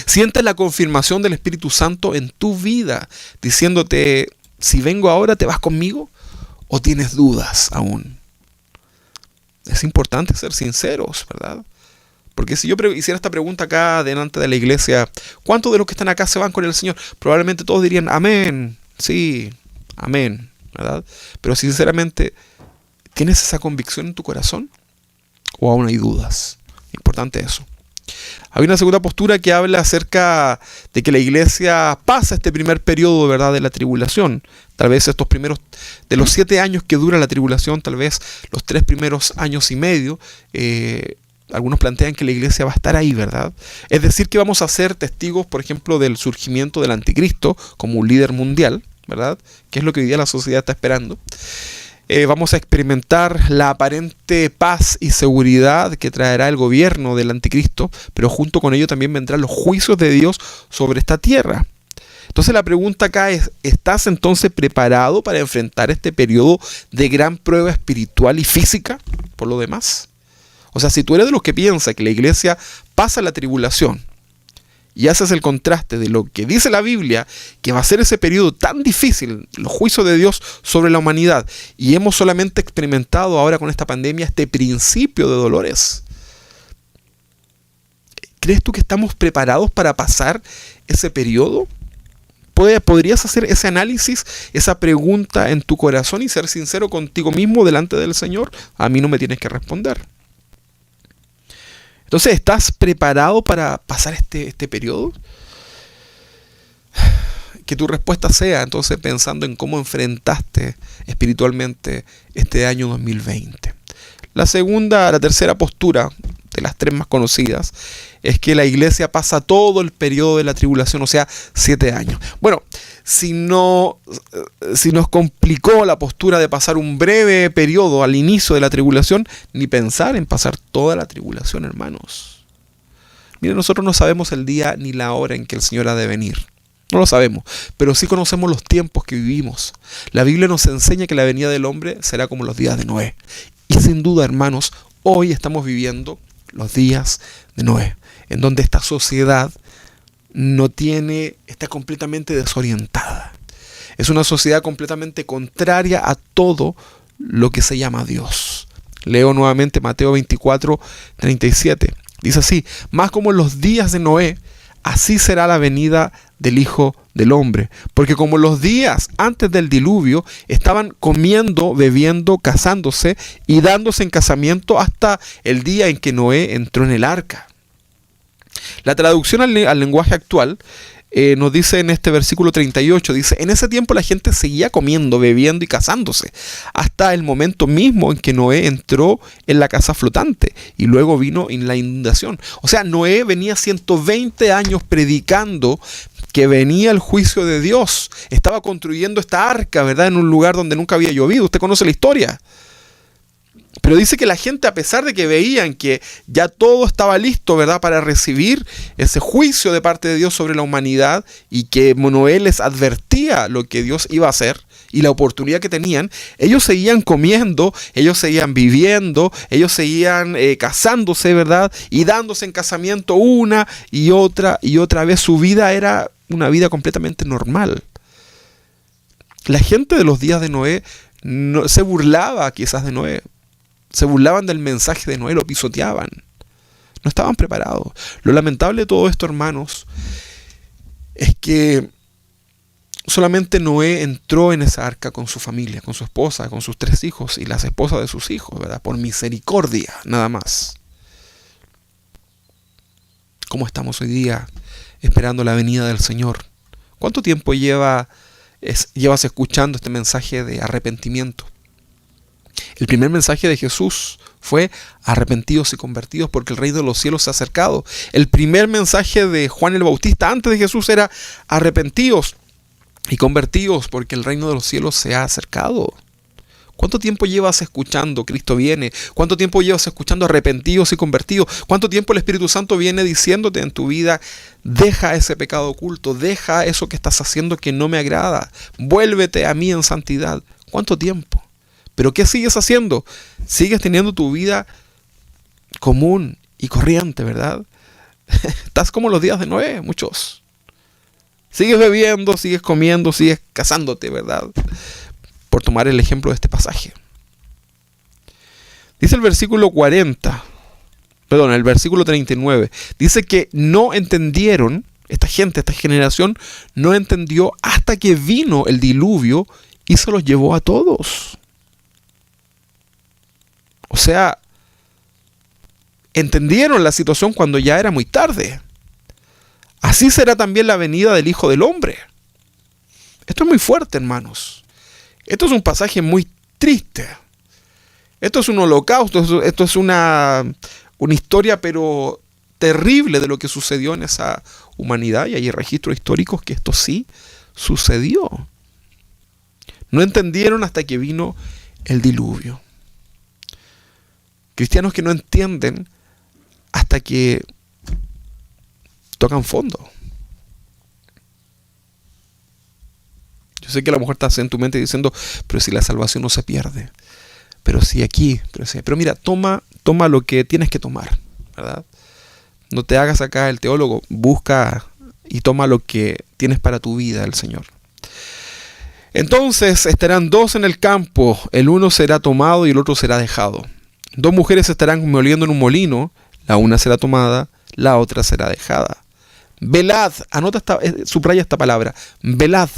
¿Sientes la confirmación del Espíritu Santo en tu vida, diciéndote, si vengo ahora, ¿te vas conmigo? ¿O tienes dudas aún? Es importante ser sinceros, ¿verdad? Porque si yo hiciera esta pregunta acá delante de la iglesia, ¿cuántos de los que están acá se van con el Señor? Probablemente todos dirían, amén, sí, amén, ¿verdad? Pero sinceramente, ¿tienes esa convicción en tu corazón? ¿O aún hay dudas? Importante eso. Hay una segunda postura que habla acerca de que la iglesia pasa este primer periodo, ¿verdad?, de la tribulación. Tal vez estos primeros, de los 7 años que dura la tribulación, tal vez los 3 primeros años y medio, algunos plantean que la iglesia va a estar ahí, ¿verdad? Es decir, que vamos a ser testigos, por ejemplo, del surgimiento del anticristo como un líder mundial, ¿verdad? Que es lo que hoy día la sociedad está esperando. Vamos a experimentar la aparente paz y seguridad que traerá el gobierno del anticristo, pero junto con ello también vendrán los juicios de Dios sobre esta tierra. Entonces la pregunta acá es, ¿estás entonces preparado para enfrentar este periodo de gran prueba espiritual y física por lo demás? O sea, si tú eres de los que piensa que la iglesia pasa la tribulación y haces el contraste de lo que dice la Biblia, que va a ser ese periodo tan difícil, los juicios de Dios sobre la humanidad, y hemos solamente experimentado ahora con esta pandemia este principio de dolores, ¿crees tú que estamos preparados para pasar ese periodo? ¿Podrías hacer ese análisis, esa pregunta en tu corazón y ser sincero contigo mismo delante del Señor? A mí no me tienes que responder. Entonces, ¿estás preparado para pasar este periodo? Que tu respuesta sea, entonces, pensando en cómo enfrentaste espiritualmente este año 2020. La tercera postura, de las 3 más conocidas, es que la iglesia pasa todo el periodo de la tribulación, o sea, 7 años. Bueno, si nos complicó la postura de pasar un breve periodo al inicio de la tribulación, ni pensar en pasar toda la tribulación, hermanos. Miren, nosotros no sabemos el día ni la hora en que el Señor ha de venir. No lo sabemos, pero sí conocemos los tiempos que vivimos. La Biblia nos enseña que la venida del hombre será como los días de Noé. Y sin duda, hermanos, hoy estamos viviendo los días de Noé, en donde esta sociedad está completamente desorientada. Es una sociedad completamente contraria a todo lo que se llama Dios. Leo nuevamente Mateo 24:37. Dice así: más como en los días de Noé, así será la venida del Hijo del Hombre. Porque como los días antes del diluvio estaban comiendo, bebiendo, casándose y dándose en casamiento hasta el día en que Noé entró en el arca. La traducción al lenguaje actual nos dice en este versículo 38, dice: en ese tiempo la gente seguía comiendo, bebiendo y casándose, hasta el momento mismo en que Noé entró en la casa flotante y luego vino en la inundación. O sea, Noé venía 120 años predicando que venía el juicio de Dios. Estaba construyendo esta arca, ¿verdad?, en un lugar donde nunca había llovido. Usted conoce la historia. Pero dice que la gente, a pesar de que veían que ya todo estaba listo, ¿verdad?, para recibir ese juicio de parte de Dios sobre la humanidad, y que Noé les advertía lo que Dios iba a hacer y la oportunidad que tenían, ellos seguían comiendo, ellos seguían viviendo, ellos seguían casándose, ¿verdad?, y dándose en casamiento una y otra vez. Su vida era una vida completamente normal. La gente de los días de Noé no, se burlaba quizás de Noé. Se burlaban del mensaje de Noé, lo pisoteaban. No estaban preparados. Lo lamentable de todo esto, hermanos, es que solamente Noé entró en esa arca con su familia, con su esposa, con sus 3 hijos y las esposas de sus hijos, ¿verdad? Por misericordia, nada más. ¿Cómo estamos hoy día esperando la venida del Señor? ¿Cuánto tiempo llevas escuchando este mensaje de arrepentimiento? El primer mensaje de Jesús fue arrepentidos y convertidos porque el reino de los cielos se ha acercado. El primer mensaje de Juan el Bautista antes de Jesús era arrepentidos y convertidos porque el reino de los cielos se ha acercado. ¿Cuánto tiempo llevas escuchando Cristo viene? ¿Cuánto tiempo llevas escuchando arrepentidos y convertidos? ¿Cuánto tiempo el Espíritu Santo viene diciéndote en tu vida, deja ese pecado oculto, deja eso que estás haciendo que no me agrada, vuélvete a mí en santidad? ¿Cuánto tiempo? ¿Pero qué sigues haciendo? Sigues teniendo tu vida común y corriente, ¿verdad? Estás como los días de Noé, muchos. Sigues bebiendo, sigues comiendo, sigues casándote, ¿verdad? Por tomar el ejemplo de este pasaje. Dice el versículo 39, dice que no entendieron, esta gente, esta generación, no entendió hasta que vino el diluvio y se los llevó a todos. O sea, entendieron la situación cuando ya era muy tarde. Así será también la venida del Hijo del Hombre. Esto es muy fuerte, hermanos. Esto es un pasaje muy triste. Esto es un holocausto, esto es una historia pero terrible de lo que sucedió en esa humanidad, y hay registros históricos que esto sí sucedió. No entendieron hasta que vino el diluvio. Cristianos que no entienden hasta que tocan fondo. Yo sé que a lo mejor estás en tu mente diciendo, pero si la salvación no se pierde. Pero si aquí, pero mira, toma lo que tienes que tomar, ¿verdad? No te hagas acá el teólogo, busca y toma lo que tienes para tu vida, el Señor. Entonces estarán 2 en el campo, el uno será tomado y el otro será dejado. 2 mujeres estarán moliendo en un molino, la una será tomada, la otra será dejada. Velad, subraya esta palabra, velad.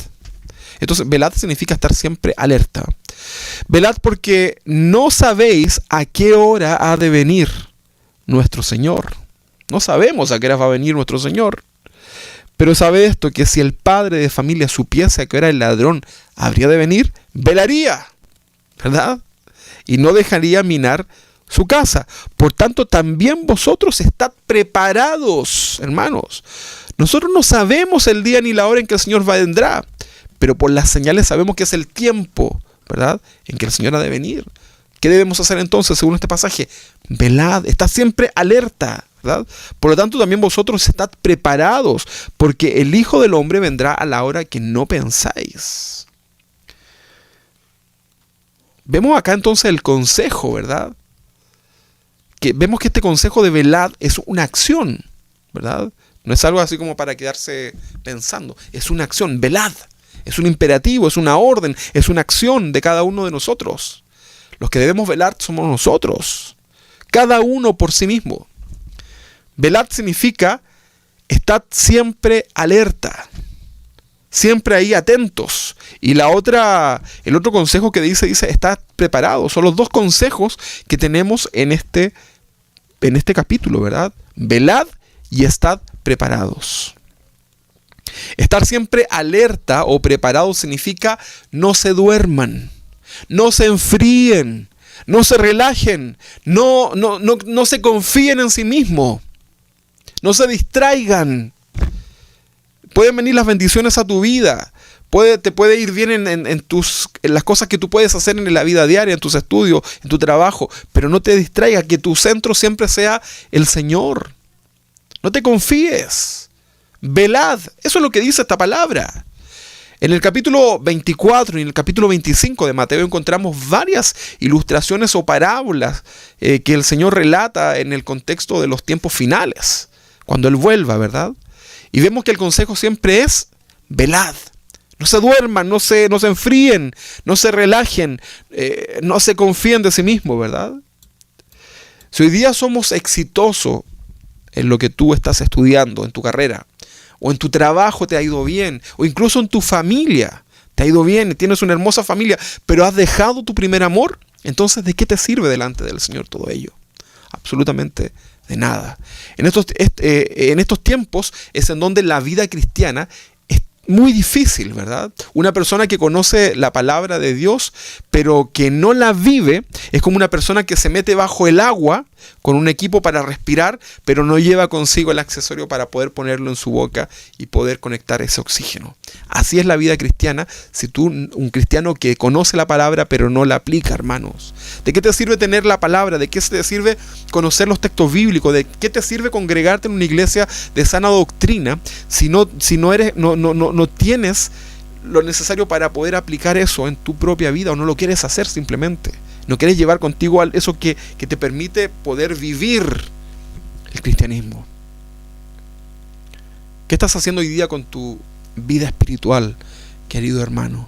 Entonces, velad significa estar siempre alerta. Velad porque no sabéis a qué hora ha de venir nuestro Señor. No sabemos a qué hora va a venir nuestro Señor. Pero sabe esto, que si el padre de familia supiese a qué hora el ladrón habría de venir, velaría, ¿verdad? Y no dejaría minar su casa. Por tanto, también vosotros estad preparados, hermanos. Nosotros no sabemos el día ni la hora en que el Señor vendrá, pero por las señales sabemos que es el tiempo, ¿verdad?, en que el Señor ha de venir. ¿Qué debemos hacer entonces según este pasaje? Velad, estad siempre alerta, ¿verdad? Por lo tanto, también vosotros estad preparados, porque el Hijo del Hombre vendrá a la hora que no pensáis. Vemos acá entonces el consejo, ¿verdad? Que vemos que este consejo de velad es una acción, ¿verdad? No es algo así como para quedarse pensando, es una acción, velad. Es un imperativo, es una orden, es una acción de cada uno de nosotros. Los que debemos velar somos nosotros, cada uno por sí mismo. Velad significa estad siempre alerta, siempre ahí atentos. Y el otro consejo que dice estad preparados. Son los 2 consejos que tenemos en este capítulo, ¿verdad? Velad y estad preparados. Estar siempre alerta o preparado significa no se duerman, no se enfríen, no se relajen, no se confíen en sí mismos, no se distraigan. Pueden venir las bendiciones a tu vida, te puede ir bien en las cosas que tú puedes hacer en la vida diaria, en tus estudios, en tu trabajo, pero no te distraigas, que tu centro siempre sea el Señor. No te confíes. Velad, eso es lo que dice esta palabra. En el capítulo 24 y en el capítulo 25 de Mateo encontramos varias ilustraciones o parábolas que el Señor relata en el contexto de los tiempos finales, cuando Él vuelva, ¿verdad? Y vemos que el consejo siempre es velad, No se duerman, no se enfríen, no se relajen, no se confíen de sí mismos, ¿verdad? Si hoy día somos exitosos en lo que tú estás estudiando, en tu carrera, o en tu trabajo te ha ido bien, o incluso en tu familia te ha ido bien, tienes una hermosa familia, pero has dejado tu primer amor, entonces ¿de qué te sirve delante del Señor todo ello? Absolutamente de nada. En estos tiempos es en donde la vida cristiana es muy difícil, ¿verdad? Una persona que conoce la palabra de Dios, pero que no la vive, es como una persona que se mete bajo el agua con un equipo para respirar, pero no lleva consigo el accesorio para poder ponerlo en su boca y poder conectar ese oxígeno. Así es la vida cristiana, si tú, un cristiano que conoce la palabra, pero no la aplica, hermanos. ¿De qué te sirve tener la palabra? ¿De qué te sirve conocer los textos bíblicos? ¿De qué te sirve congregarte en una iglesia de sana doctrina si no tienes lo necesario para poder aplicar eso en tu propia vida, o no lo quieres hacer simplemente? No quieres llevar contigo eso que te permite poder vivir el cristianismo. ¿Qué estás haciendo hoy día con tu vida espiritual, querido hermano?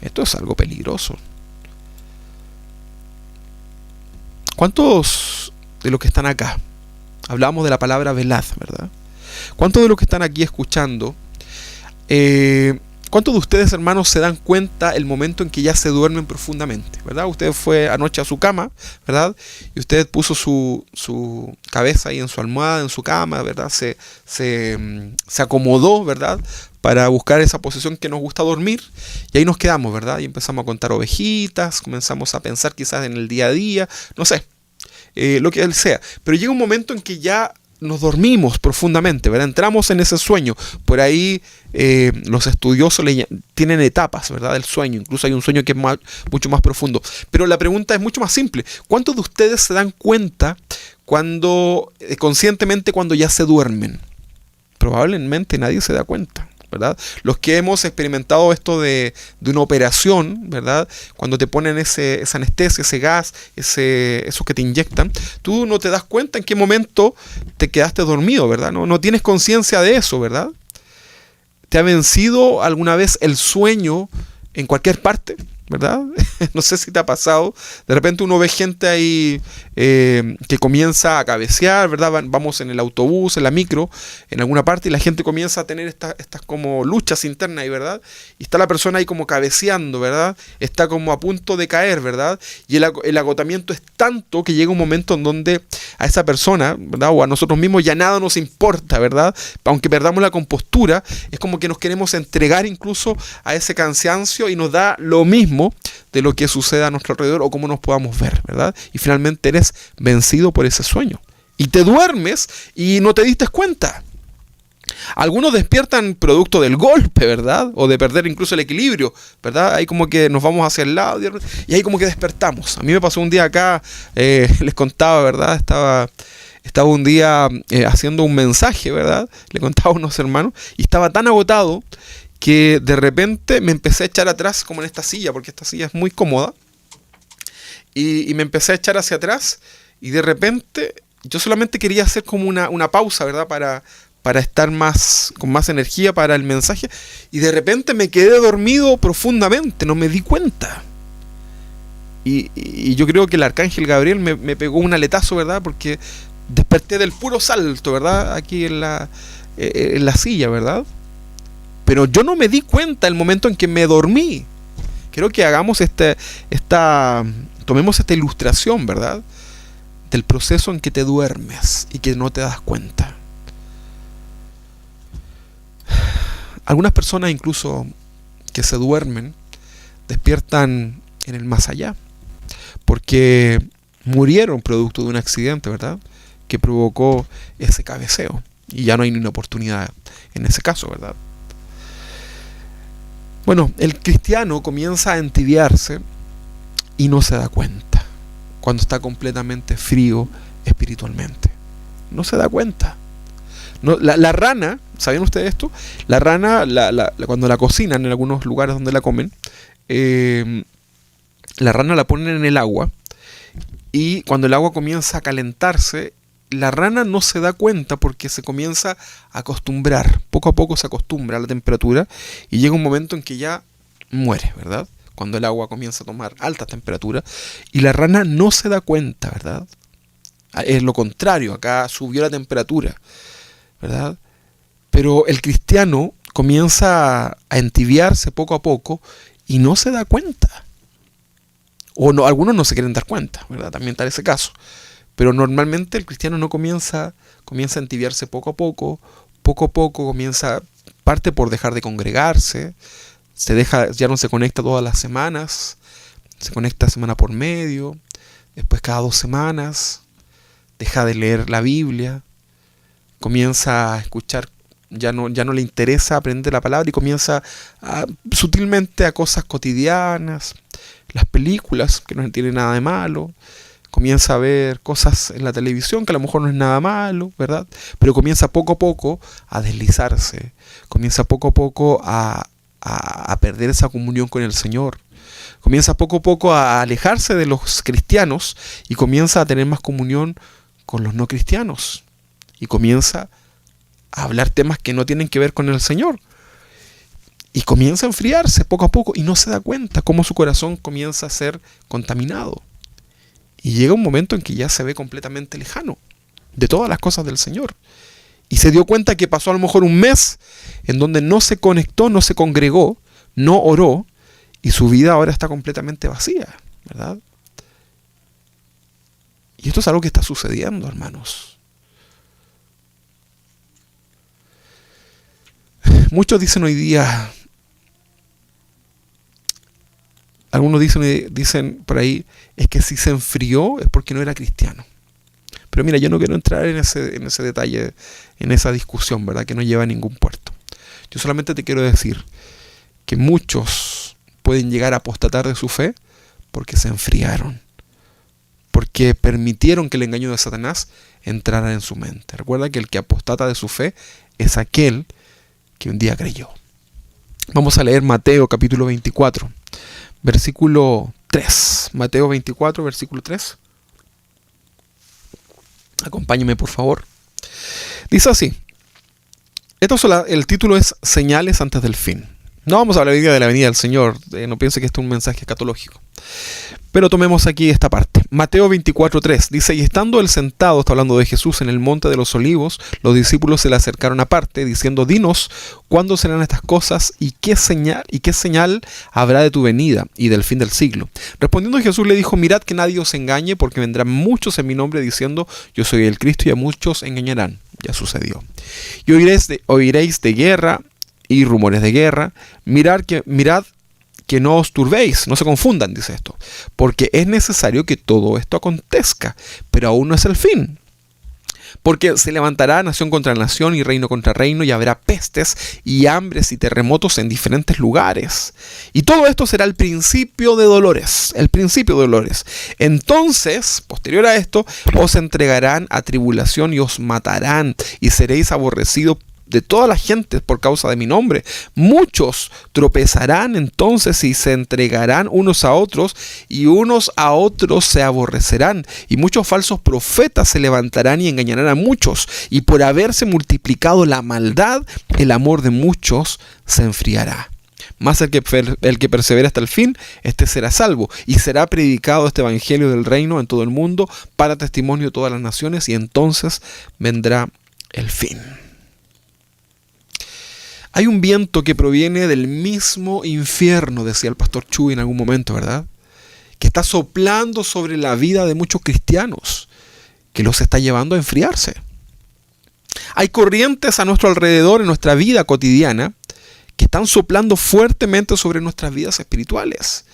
Esto es algo peligroso. ¿Cuántos de los que están acá? Hablamos de la palabra velad, ¿verdad? ¿Cuántos de los que están aquí escuchando, cuántos de ustedes, hermanos, se dan cuenta el momento en que ya se duermen profundamente, ¿verdad? Usted fue anoche a su cama, ¿verdad? Y usted puso su cabeza ahí en su almohada, en su cama, ¿verdad? Se acomodó, ¿verdad? Para buscar esa posición que nos gusta dormir, y ahí nos quedamos, ¿verdad? Y empezamos a contar ovejitas, comenzamos a pensar quizás en el día a día, no sé, lo que él sea. Pero llega un momento en que ya nos dormimos profundamente, ¿verdad? Entramos en ese sueño. Por ahí los estudiosos tienen etapas, ¿verdad? Del sueño. Incluso hay un sueño que es mucho más profundo. Pero la pregunta es mucho más simple. ¿Cuántos de ustedes se dan cuenta conscientemente cuando ya se duermen? Probablemente nadie se da cuenta, ¿verdad? Los que hemos experimentado esto de una operación, ¿verdad? Cuando te ponen esa anestesia, ese gas, eso que te inyectan, tú no te das cuenta en qué momento te quedaste dormido, ¿verdad? No tienes conciencia de eso, ¿verdad? ¿Te ha vencido alguna vez el sueño en cualquier parte? ¿Verdad? No sé si te ha pasado. De repente uno ve gente ahí que comienza a cabecear, ¿verdad? Vamos en el autobús, en la micro, en alguna parte, y la gente comienza a tener estas como luchas internas ahí, ¿verdad? Y está la persona ahí como cabeceando, ¿verdad? Está como a punto de caer, ¿verdad? Y el agotamiento es tanto que llega un momento en donde a esa persona, ¿verdad? O a nosotros mismos ya nada nos importa, ¿verdad? Aunque perdamos la compostura, es como que nos queremos entregar incluso a ese cansancio y nos da lo mismo de lo que suceda a nuestro alrededor o cómo nos podamos ver, ¿verdad? Y finalmente eres vencido por ese sueño. Y te duermes y no te diste cuenta. Algunos despiertan producto del golpe, ¿verdad? O de perder incluso el equilibrio, ¿verdad? Ahí como que nos vamos hacia el lado y ahí como que despertamos. A mí me pasó un día acá, les contaba, ¿verdad? Estaba un día haciendo un mensaje, ¿verdad? Le contaba a unos hermanos y estaba tan agotado que de repente me empecé a echar atrás como en esta silla, porque esta silla es muy cómoda, y me empecé a echar hacia atrás, y de repente yo solamente quería hacer como una pausa, ¿verdad? Para estar con más energía para el mensaje, y de repente me quedé dormido profundamente, no me di cuenta. Y yo creo que el arcángel Gabriel me pegó un aletazo, ¿verdad? Porque desperté del puro salto, ¿verdad? Aquí en la silla, ¿verdad? Pero yo no me di cuenta el momento en que me dormí. Quiero que hagamos tomemos esta ilustración, ¿verdad? Del proceso en que te duermes y que no te das cuenta. Algunas personas incluso que se duermen despiertan en el más allá, porque murieron producto de un accidente, ¿verdad? Que provocó ese cabeceo. Y ya no hay ni una oportunidad en ese caso, ¿verdad? Bueno, el cristiano comienza a entibiarse y no se da cuenta cuando está completamente frío espiritualmente. No se da cuenta. No, la rana, ¿sabían ustedes esto? La rana, cuando la cocinan en algunos lugares donde la comen, la rana la ponen en el agua, y cuando el agua comienza a calentarse, la rana no se da cuenta porque se comienza a acostumbrar. Poco a poco se acostumbra a la temperatura y llega un momento en que ya muere, ¿verdad? Cuando el agua comienza a tomar alta temperatura y la rana no se da cuenta, ¿verdad? Es lo contrario, acá subió la temperatura, ¿verdad? Pero el cristiano comienza a entibiarse poco a poco y no se da cuenta. O no, algunos no se quieren dar cuenta, ¿verdad? También está ese caso. Pero normalmente el cristiano no comienza a entibiarse poco a poco parte por dejar de congregarse, ya no se conecta todas las semanas, se conecta semana por medio, después cada 2 semanas, deja de leer la Biblia, comienza a escuchar, ya no le interesa aprender la palabra y comienza sutilmente a cosas cotidianas, las películas, que no tienen nada de malo, comienza a ver cosas en la televisión que a lo mejor no es nada malo, ¿verdad? Pero comienza poco a poco a deslizarse, comienza poco a poco a perder esa comunión con el Señor, comienza poco a poco a alejarse de los cristianos y comienza a tener más comunión con los no cristianos y comienza a hablar temas que no tienen que ver con el Señor y comienza a enfriarse poco a poco y no se da cuenta cómo su corazón comienza a ser contaminado. Y llega un momento en que ya se ve completamente lejano de todas las cosas del Señor. Y se dio cuenta que pasó a lo mejor un mes en donde no se conectó, no se congregó, no oró, y su vida ahora está completamente vacía, ¿verdad? Y esto es algo que está sucediendo, hermanos. Muchos dicen hoy día, algunos dicen por ahí, es que si se enfrió es porque no era cristiano. Pero mira, yo no quiero entrar en ese detalle, en esa discusión, ¿verdad? Que no lleva a ningún puerto. Yo solamente te quiero decir que muchos pueden llegar a apostatar de su fe porque se enfriaron, porque permitieron que el engaño de Satanás entrara en su mente. Recuerda que el que apostata de su fe es aquel que un día creyó. Vamos a leer Mateo capítulo 24, versículo 3. Mateo 24, versículo 3. Acompáñeme, por favor. Dice así. El título es Señales antes del fin. No vamos a hablar hoy día de la venida del Señor. No piense que esto es un mensaje escatológico. Pero tomemos aquí esta parte. Mateo 24:3 dice: y estando él sentado, está hablando de Jesús, en el monte de los olivos, los discípulos se le acercaron aparte, diciendo: dinos, ¿cuándo serán estas cosas? ¿Y qué señal habrá de tu venida y del fin del siglo? Respondiendo Jesús le dijo: mirad que nadie os engañe, porque vendrán muchos en mi nombre diciendo: yo soy el Cristo, y a muchos engañarán. Ya sucedió. Y oiréis de guerra y rumores de guerra. Mirad que no os turbéis, no se confundan, dice esto, porque es necesario que todo esto acontezca, pero aún no es el fin. Porque se levantará nación contra nación y reino contra reino, y habrá pestes y hambres y terremotos en diferentes lugares. Y todo esto será el principio de dolores, Entonces, posterior a esto, os entregarán a tribulación y os matarán, y seréis aborrecidos de toda la gente por causa de mi nombre. Muchos tropezarán entonces y se entregarán unos a otros, y unos a otros se aborrecerán, y muchos falsos profetas se levantarán y engañarán a muchos, y por haberse multiplicado la maldad, el amor de muchos se enfriará. Mas el que persevera hasta el fin, este será salvo, y será predicado este evangelio del reino en todo el mundo para testimonio de todas las naciones, y entonces vendrá el fin. Hay un viento que proviene del mismo infierno, decía el pastor Chuy en algún momento, ¿verdad? Que está soplando sobre la vida de muchos cristianos, que los está llevando a enfriarse. Hay corrientes a nuestro alrededor en nuestra vida cotidiana que están soplando fuertemente sobre nuestras vidas espirituales.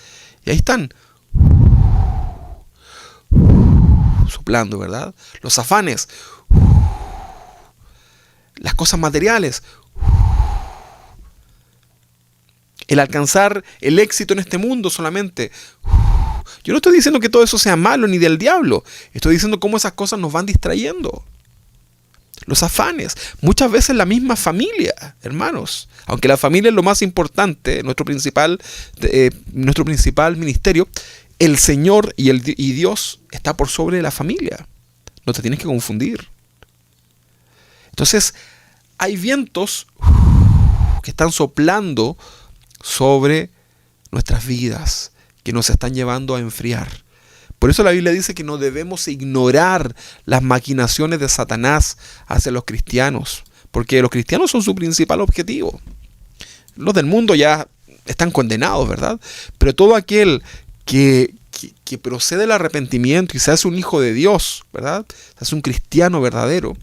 Y ahí están, soplando, ¿verdad? Los afanes, las cosas materiales, el alcanzar el éxito en este mundo solamente. Yo no estoy diciendo que todo eso sea malo ni del diablo. Estoy diciendo cómo esas cosas nos van distrayendo. Los afanes. Muchas veces la misma familia, hermanos. Aunque la familia es lo más importante, nuestro principal ministerio, el Señor y Dios está por sobre la familia. no te tienes que confundir. Entonces, hay vientos que están soplando sobre nuestras vidas, que nos están llevando a enfriar. Por eso la Biblia dice que no debemos ignorar las maquinaciones de Satanás hacia los cristianos, porque los cristianos son su principal objetivo. Los del mundo ya están condenados, ¿verdad? Pero todo aquel que procede del arrepentimiento y se hace un hijo de Dios, ¿verdad? Se hace un cristiano verdadero.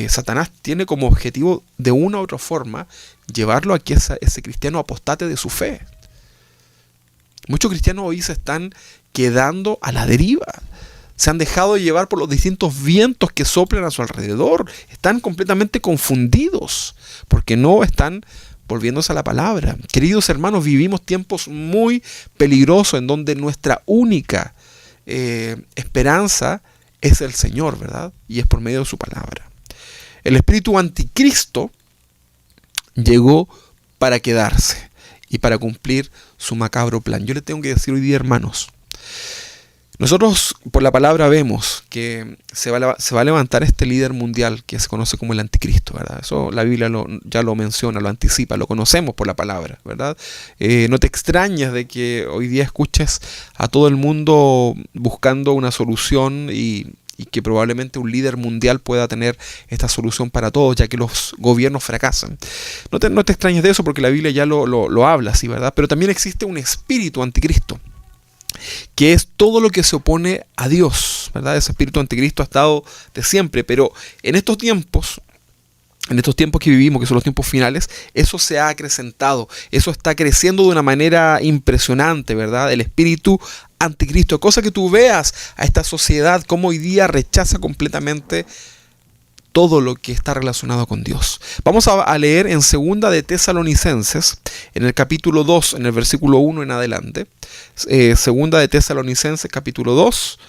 Satanás tiene como objetivo, de una u otra forma, llevarlo a que ese cristiano apostate de su fe. Muchos cristianos hoy se están quedando a la deriva. Se han dejado llevar por los distintos vientos que soplan a su alrededor. Están completamente confundidos porque no están volviéndose a la palabra. Queridos hermanos, vivimos tiempos muy peligrosos en donde nuestra única esperanza es el Señor, ¿verdad? Y es por medio de su palabra. El espíritu anticristo llegó para quedarse y para cumplir su macabro plan. Yo les tengo que decir hoy día, hermanos, nosotros por la palabra vemos que se va a levantar este líder mundial que se conoce como el anticristo, ¿verdad? Eso la Biblia ya lo menciona, lo anticipa, lo conocemos por la palabra, ¿verdad? No te extrañes de que hoy día escuches a todo el mundo buscando una solución y que probablemente un líder mundial pueda tener esta solución para todos, ya que los gobiernos fracasan. No te extrañes de eso porque la Biblia ya lo habla así, ¿verdad? Pero también existe un espíritu anticristo, que es todo lo que se opone a Dios, ¿verdad? Ese espíritu anticristo ha estado de siempre, pero en estos tiempos que vivimos, que son los tiempos finales, eso se ha acrecentado, eso está creciendo de una manera impresionante, ¿verdad? El espíritu anticristo, cosa que tú veas a esta sociedad como hoy día rechaza completamente todo lo que está relacionado con Dios. Vamos a leer en Segunda de Tesalonicenses, en el capítulo 2, en el versículo 1 en adelante. Segunda de Tesalonicenses, capítulo 2,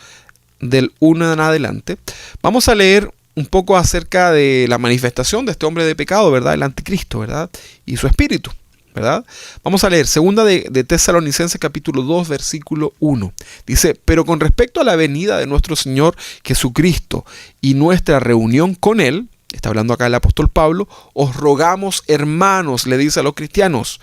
del 1 en adelante. Vamos a leer un poco acerca de la manifestación de este hombre de pecado, ¿verdad? El anticristo, ¿verdad? Y su espíritu, ¿verdad? Vamos a leer Segunda de Tesalonicenses capítulo 2 versículo 1. Dice: pero con respecto a la venida de nuestro Señor Jesucristo y nuestra reunión con Él, está hablando acá el apóstol Pablo, os rogamos, hermanos, le dice a los cristianos,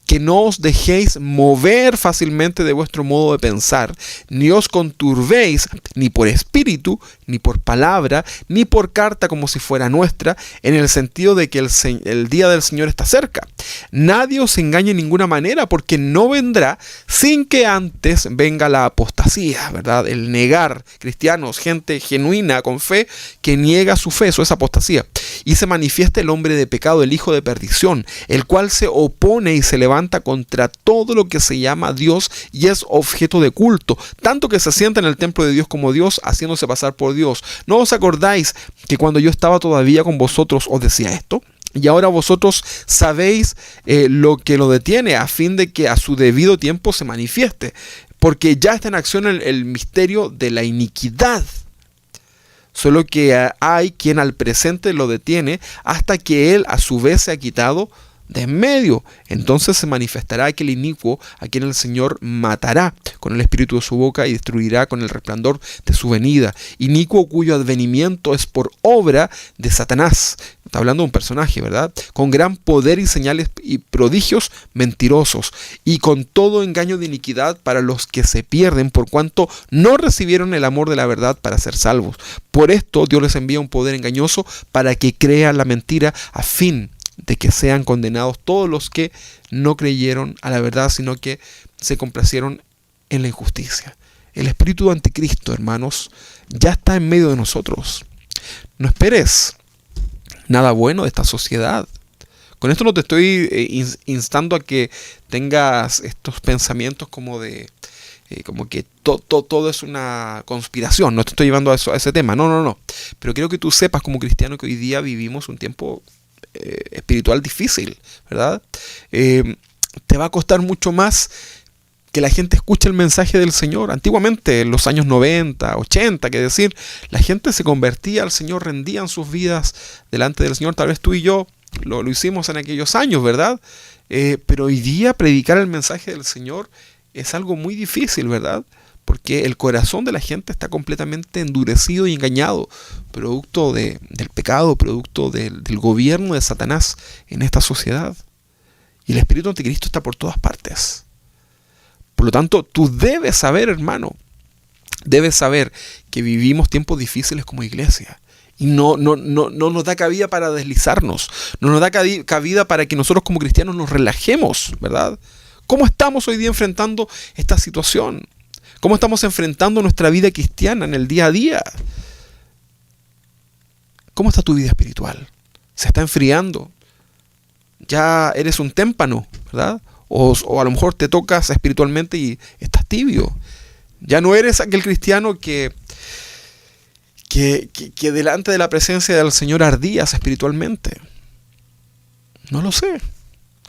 que no os dejéis mover fácilmente de vuestro modo de pensar, ni os conturbéis ni por espíritu, ni por palabra, ni por carta como si fuera nuestra, en el sentido de que el día del Señor está cerca. Nadie os engañe en ninguna manera, porque no vendrá sin que antes venga la apostasía, ¿verdad? El negar, cristianos, gente genuina, con fe, que niega su fe, eso es apostasía. Y se manifiesta el hombre de pecado, el hijo de perdición, el cual se opone y se levanta contra todo lo que se llama Dios y es objeto de culto, tanto que se sienta en el templo de Dios como Dios, haciéndose pasar por Dios. ¿No os acordáis que cuando yo estaba todavía con vosotros os decía esto? Y ahora vosotros sabéis lo que lo detiene, a fin de que a su debido tiempo se manifieste, porque ya está en acción el misterio de la iniquidad. Solo que hay quien al presente lo detiene hasta que él a su vez se ha quitado de en medio. Entonces se manifestará aquel inicuo a quien el Señor matará con el espíritu de su boca y destruirá con el resplandor de su venida. Inicuo cuyo advenimiento es por obra de Satanás. Está hablando de un personaje, ¿verdad? Con gran poder y señales y prodigios mentirosos, y con todo engaño de iniquidad para los que se pierden, por cuanto no recibieron el amor de la verdad para ser salvos. Por esto Dios les envía un poder engañoso para que crean la mentira, a fin de que sean condenados todos los que no creyeron a la verdad, sino que se complacieron en la injusticia. El espíritu de anticristo, hermanos, ya está en medio de nosotros. No esperes nada bueno de esta sociedad. Con esto no te estoy instando a que tengas estos pensamientos como de como que todo es una conspiración. No te estoy llevando a ese tema. No. Pero quiero que tú sepas como cristiano que hoy día vivimos un tiempo espiritual difícil, ¿verdad? Te va a costar mucho más que la gente escuche el mensaje del Señor. Antiguamente, en los años 90, 80, que decir, la gente se convertía al Señor, rendían sus vidas delante del Señor. Tal vez tú y yo lo hicimos en aquellos años, ¿verdad? Pero hoy día predicar el mensaje del Señor es algo muy difícil, ¿verdad? Porque el corazón de la gente está completamente endurecido y engañado, producto del pecado, producto del gobierno de Satanás en esta sociedad. Y el espíritu anticristo está por todas partes. Por lo tanto, tú debes saber, hermano, debes saber que vivimos tiempos difíciles como iglesia. Y no nos da cabida para deslizarnos. No nos da cabida para que nosotros como cristianos nos relajemos, ¿verdad? ¿Cómo estamos hoy día enfrentando esta situación? ¿Cómo estamos enfrentando nuestra vida cristiana en el día a día? ¿Cómo está tu vida espiritual? ¿Se está enfriando? Ya eres un témpano, ¿verdad? O a lo mejor te tocas espiritualmente y estás tibio. Ya no eres aquel cristiano que delante de la presencia del Señor ardías espiritualmente. No lo sé.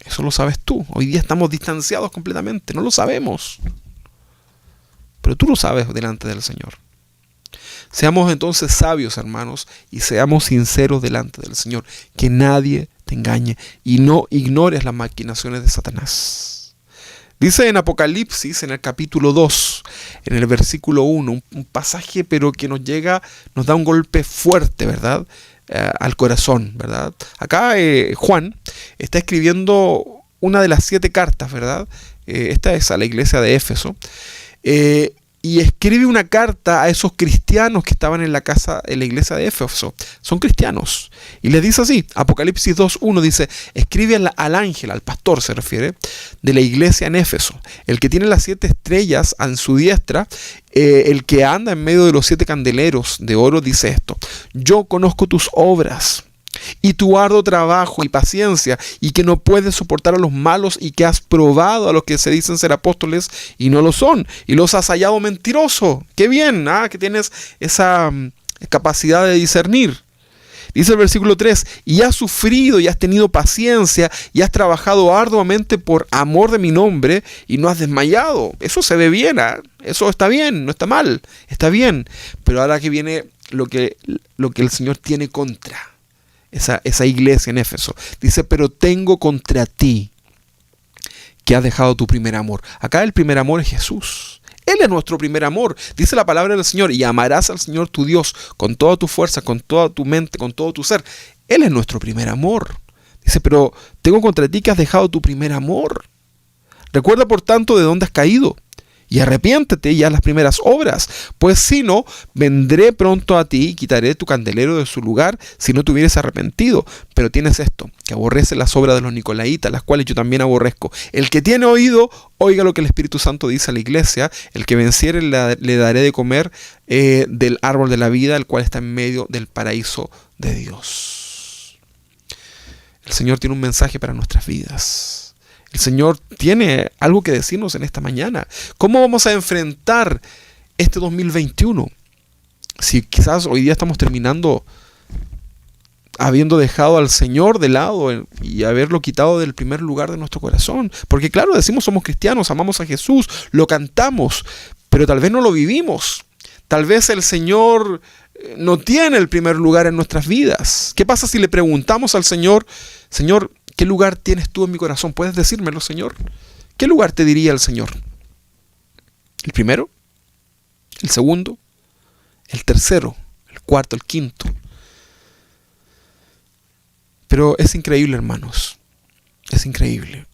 Eso lo sabes tú. Hoy día estamos distanciados completamente. No lo sabemos. Pero tú lo sabes delante del Señor. Seamos entonces sabios, hermanos, y seamos sinceros delante del Señor. Que nadie te engañe y no ignores las maquinaciones de Satanás. Dice en Apocalipsis, en el capítulo 2, en el versículo 1, un pasaje pero que nos da un golpe fuerte, ¿verdad? Al corazón, ¿verdad? Acá Juan está escribiendo una de las 7 cartas, ¿verdad? Esta es a la iglesia de Éfeso. Y escribe una carta a esos cristianos que estaban en la iglesia de Éfeso. Son cristianos. Y les dice así, Apocalipsis 2.1 dice, escribe al ángel, al pastor se refiere, de la iglesia en Éfeso, el que tiene las 7 estrellas en su diestra, el que anda en medio de los 7 candeleros de oro, dice esto: yo conozco tus obras y tu arduo trabajo y paciencia, y que no puedes soportar a los malos, y que has probado a los que se dicen ser apóstoles y no lo son, y los has hallado mentiroso. ¡Qué bien! Que tienes esa capacidad de discernir. Dice el versículo 3, y has sufrido y has tenido paciencia y has trabajado arduamente por amor de mi nombre y no has desmayado. Eso se ve bien, eso está bien, no está mal, está bien. Pero ahora que viene lo que el Señor tiene contra esa iglesia en Éfeso. Dice, pero tengo contra ti que has dejado tu primer amor. Acá el primer amor es Jesús. Él es nuestro primer amor. Dice la palabra del Señor, y amarás al Señor tu Dios con toda tu fuerza, con toda tu mente, con todo tu ser. Él es nuestro primer amor. Dice, pero tengo contra ti que has dejado tu primer amor. Recuerda por tanto de dónde has caído, y arrepiéntete y haz las primeras obras, pues si no, vendré pronto a ti y quitaré tu candelero de su lugar si no te hubieres arrepentido. Pero tienes esto, que aborreces las obras de los nicolaitas, las cuales yo también aborrezco. El que tiene oído, oiga lo que el Espíritu Santo dice a la iglesia. El que venciere le daré de comer del árbol de la vida, el cual está en medio del paraíso de Dios. El Señor tiene un mensaje para nuestras vidas. El Señor tiene algo que decirnos en esta mañana. ¿Cómo vamos a enfrentar este 2021? Si quizás hoy día estamos terminando habiendo dejado al Señor de lado y haberlo quitado del primer lugar de nuestro corazón. Porque claro, decimos somos cristianos, amamos a Jesús, lo cantamos, pero tal vez no lo vivimos. Tal vez el Señor no tiene el primer lugar en nuestras vidas. ¿Qué pasa si le preguntamos al Señor, Señor, ¿qué lugar tienes tú en mi corazón? ¿Puedes decírmelo, Señor? ¿Qué lugar te diría el Señor? ¿El primero? ¿El segundo? ¿El tercero? ¿El cuarto? ¿El quinto? Pero es increíble, hermanos. Es increíble.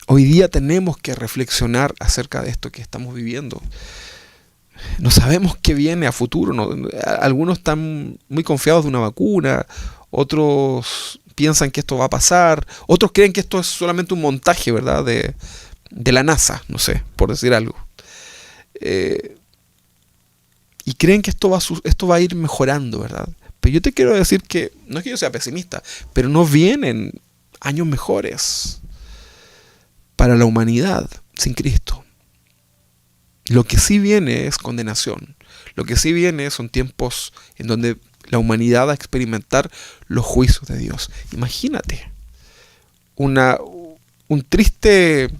Hoy día tenemos que reflexionar acerca de esto que estamos viviendo. No sabemos qué viene a futuro. Algunos están muy confiados de una vacuna, otros piensan que esto va a pasar, otros creen que esto es solamente un montaje, ¿verdad? De la NASA, no sé, por decir algo. Y creen que esto va a ir mejorando, ¿verdad? Pero yo te quiero decir que, no es que yo sea pesimista, pero no vienen años mejores para la humanidad sin Cristo. Lo que sí viene es condenación. Lo que sí viene son tiempos en donde la humanidad va a experimentar los juicios de Dios. Imagínate, un triste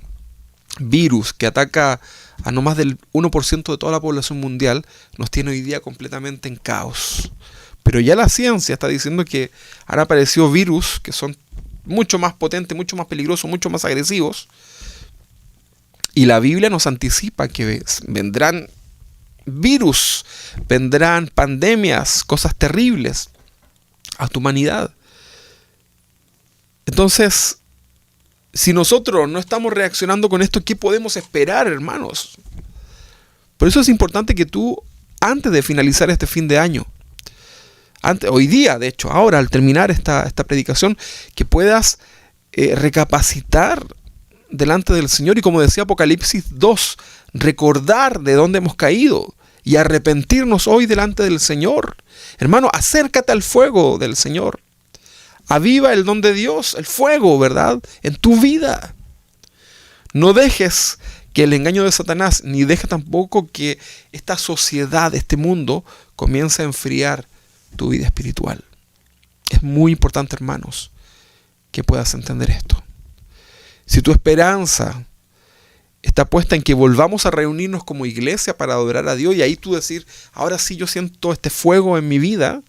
virus que ataca a no más del 1% de toda la población mundial nos tiene hoy día completamente en caos. Pero ya la ciencia está diciendo que han aparecido virus que son mucho más potentes, mucho más peligrosos, mucho más agresivos, Y la Biblia nos anticipa que vendrán virus, vendrán pandemias, cosas terribles a tu humanidad. Entonces, si nosotros no estamos reaccionando con esto, ¿qué podemos esperar, hermanos? Por eso es importante que tú, antes de finalizar este fin de año, hoy día, de hecho, ahora al terminar esta predicación, que puedas recapacitar delante del Señor y, como decía Apocalipsis 2, recordar de dónde hemos caído y arrepentirnos hoy delante del Señor. Hermano, acércate al fuego del Señor. Aviva el don de Dios, el fuego, ¿verdad?, en tu vida. No dejes que el engaño de Satanás, ni dejes tampoco que esta sociedad, este mundo, comience a enfriar tu vida espiritual. Es muy importante, hermanos, que puedas entender esto. Si tu esperanza está puesta en que volvamos a reunirnos como iglesia para adorar a Dios, y ahí tú decir, ahora sí yo siento este fuego en mi vida,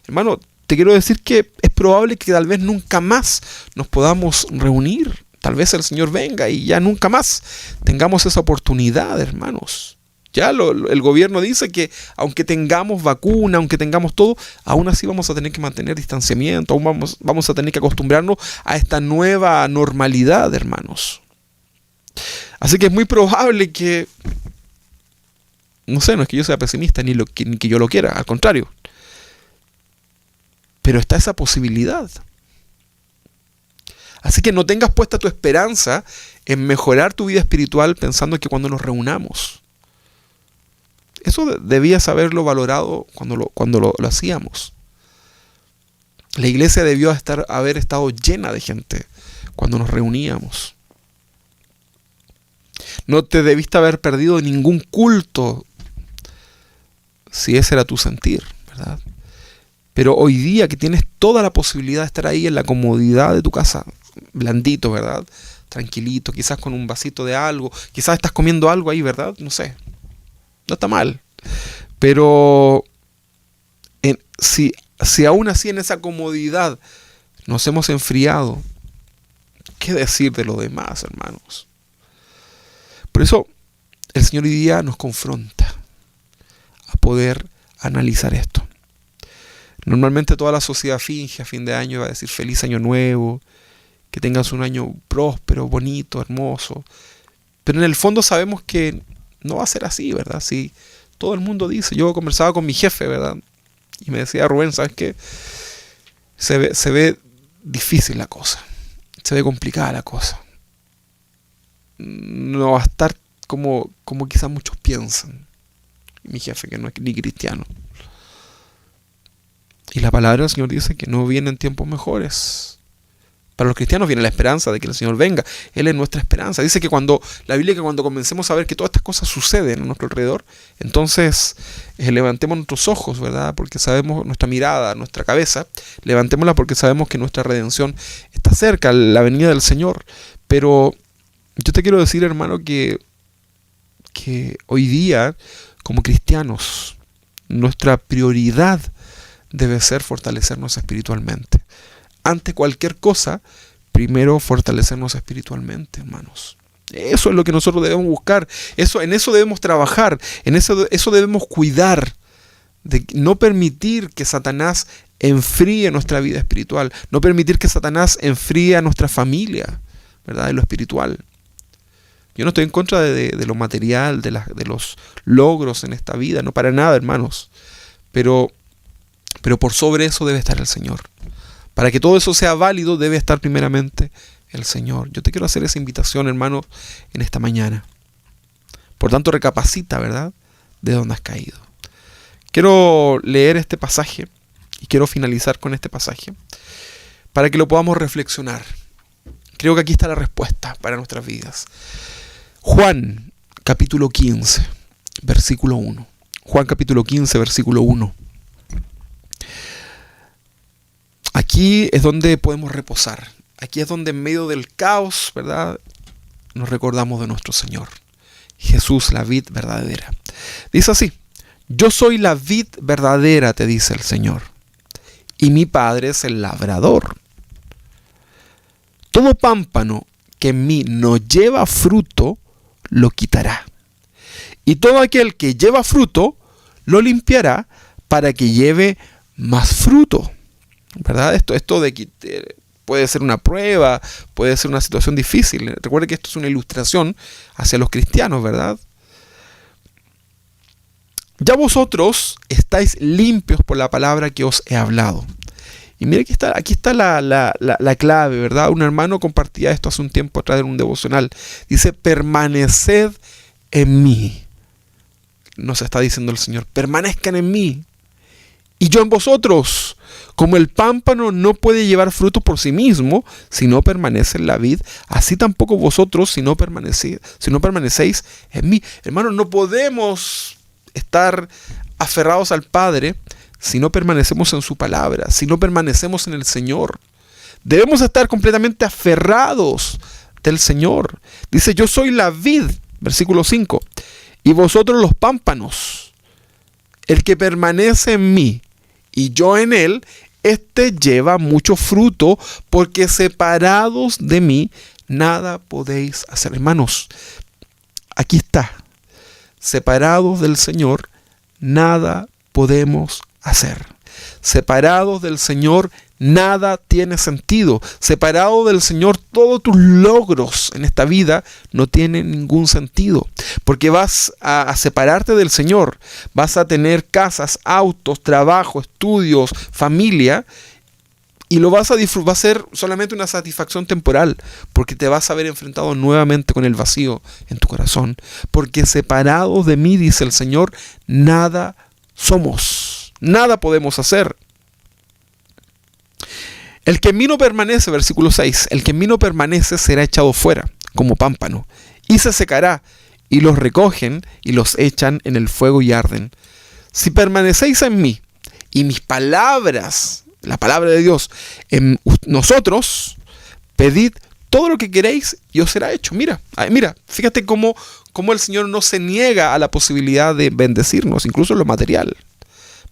hermano, te quiero decir que es probable que tal vez nunca más nos podamos reunir. Tal vez el Señor venga y ya nunca más tengamos esa oportunidad, hermanos. Ya el gobierno dice que aunque tengamos vacuna, aunque tengamos todo, aún así vamos a tener que mantener distanciamiento, aún vamos a tener que acostumbrarnos a esta nueva normalidad, hermanos. Así que es muy probable que, no sé, no es que yo sea pesimista ni que yo lo quiera, al contrario. Pero está esa posibilidad. Así que no tengas puesta tu esperanza en mejorar tu vida espiritual pensando que cuando nos reunamos. Eso debías haberlo valorado cuando lo hacíamos. La iglesia debió haber estado llena de gente cuando nos reuníamos. No te debiste haber perdido ningún culto si ese era tu sentir, ¿verdad? Pero hoy día que tienes toda la posibilidad de estar ahí en la comodidad de tu casa, blandito, ¿verdad? Tranquilito, quizás con un vasito de algo, quizás estás comiendo algo ahí, ¿verdad? No sé, no está mal. Pero si aún así en esa comodidad nos hemos enfriado, ¿qué decir de lo demás, hermanos? Por eso el Señor hoy día nos confronta a poder analizar esto. Normalmente toda la sociedad finge a fin de año, va a decir feliz año nuevo, que tengas un año próspero, bonito, hermoso. Pero en el fondo sabemos que no va a ser así, ¿verdad? Si todo el mundo dice, yo conversaba con mi jefe, ¿verdad? Y me decía, Rubén, ¿sabes qué? Se ve difícil la cosa, se ve complicada la cosa. No va a estar como quizás muchos piensan. Mi jefe, que no es ni cristiano. Y la palabra del Señor dice que no vienen tiempos mejores. Para los cristianos viene la esperanza de que el Señor venga. Él es nuestra esperanza. Dice que la Biblia, que cuando comencemos a ver que todas estas cosas suceden a nuestro alrededor, entonces levantemos nuestros ojos, ¿verdad? Porque sabemos, nuestra mirada, nuestra cabeza, levantémosla porque sabemos que nuestra redención está cerca, la venida del Señor. Pero yo te quiero decir, hermano, que hoy día, como cristianos, nuestra prioridad debe ser fortalecernos espiritualmente. Ante cualquier cosa, primero fortalecernos espiritualmente, hermanos. Eso es lo que nosotros debemos buscar. En eso debemos trabajar. Eso debemos cuidar. De no permitir que Satanás enfríe nuestra vida espiritual. No permitir que Satanás enfríe a nuestra familia, ¿verdad? De lo espiritual. Yo no estoy en contra de lo material, de los logros en esta vida. No, para nada, hermanos. Pero por sobre eso debe estar el Señor. Para que todo eso sea válido, debe estar primeramente el Señor. Yo te quiero hacer esa invitación, hermano, en esta mañana. Por tanto, recapacita, ¿verdad?, de dónde has caído. Quiero leer este pasaje y quiero finalizar con este pasaje para que lo podamos reflexionar. Creo que aquí está la respuesta para nuestras vidas. Juan, capítulo 15, versículo 1. Juan, capítulo 15, versículo 1. Aquí es donde podemos reposar. Aquí es donde en medio del caos, ¿verdad?, nos recordamos de nuestro Señor. Jesús, la vid verdadera. Dice así: yo soy la vid verdadera, te dice el Señor, y mi Padre es el labrador. Todo pámpano que en mí no lleva fruto, lo quitará. Y todo aquel que lleva fruto, lo limpiará para que lleve más fruto. ¿Verdad? Esto de que puede ser una prueba, puede ser una situación difícil. Recuerde que esto es una ilustración hacia los cristianos, ¿verdad? Ya vosotros estáis limpios por la palabra que os he hablado. Y mire, aquí está la clave, ¿verdad? Un hermano compartía esto hace un tiempo atrás en un devocional. Dice, permaneced en mí. Nos está diciendo el Señor, permanezcan en mí y yo en vosotros. Como el pámpano no puede llevar fruto por sí mismo si no permanece en la vid, así tampoco vosotros si no permanecéis en mí. Hermanos, no podemos estar aferrados al Padre si no permanecemos en su palabra, si no permanecemos en el Señor. Debemos estar completamente aferrados del Señor. Dice, yo soy la vid, versículo 5, y vosotros los pámpanos. El que permanece en mí y yo en él, este lleva mucho fruto, porque separados de mí nada podéis hacer. Hermanos, aquí está. Separados del Señor, nada podemos hacer. Separados del Señor, nada tiene sentido. Separado del Señor, todos tus logros en esta vida no tienen ningún sentido. Porque vas a separarte del Señor. Vas a tener casas, autos, trabajo, estudios, familia. Y lo vas a disfrutar, va a ser solamente una satisfacción temporal. Porque te vas a ver enfrentado nuevamente con el vacío en tu corazón. Porque separados de mí, dice el Señor, nada somos. Nada podemos hacer. El que en mí no permanece, versículo 6, el que en mí no permanece será echado fuera, como pámpano, y se secará, y los recogen, y los echan en el fuego y arden. Si permanecéis en mí, y mis palabras, la palabra de Dios, en nosotros, pedid todo lo que queréis, y os será hecho. Mira, fíjate cómo el Señor no se niega a la posibilidad de bendecirnos, incluso en lo material.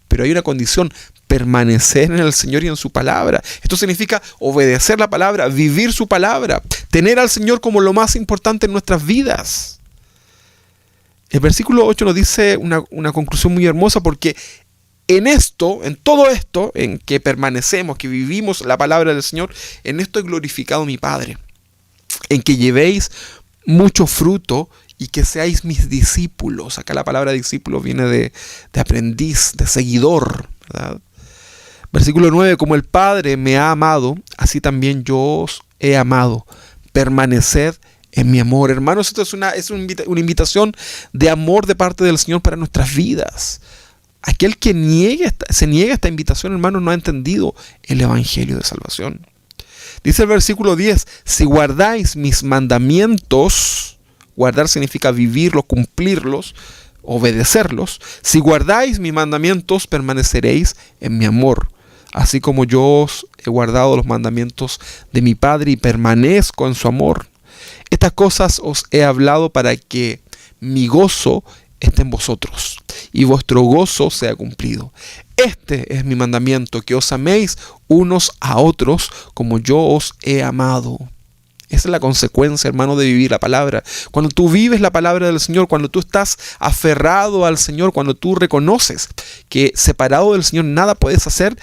Pero hay una condición, permanecer en el Señor y en su palabra. Esto significa obedecer la palabra, vivir su palabra, tener al Señor como lo más importante en nuestras vidas. El versículo 8 nos dice una conclusión muy hermosa, porque en todo esto, en que permanecemos, que vivimos la palabra del Señor, en esto he glorificado a mi Padre, en que llevéis mucho fruto y que seáis mis discípulos. Acá la palabra discípulo viene de aprendiz, de seguidor, ¿verdad? Versículo 9, como el Padre me ha amado, así también yo os he amado. Permaneced en mi amor. Hermanos, esto es una invitación de amor de parte del Señor para nuestras vidas. Aquel que se niega esta invitación, hermanos, no ha entendido el evangelio de salvación. Dice el versículo 10, si guardáis mis mandamientos, guardar significa vivirlos, cumplirlos, obedecerlos. Si guardáis mis mandamientos, permaneceréis en mi amor, así como yo os he guardado los mandamientos de mi Padre y permanezco en su amor. Estas cosas os he hablado para que mi gozo esté en vosotros y vuestro gozo sea cumplido. Este es mi mandamiento, que os améis unos a otros como yo os he amado. Esa es la consecuencia, hermano, de vivir la palabra. Cuando tú vives la palabra del Señor, cuando tú estás aferrado al Señor, cuando tú reconoces que separado del Señor nada puedes hacer,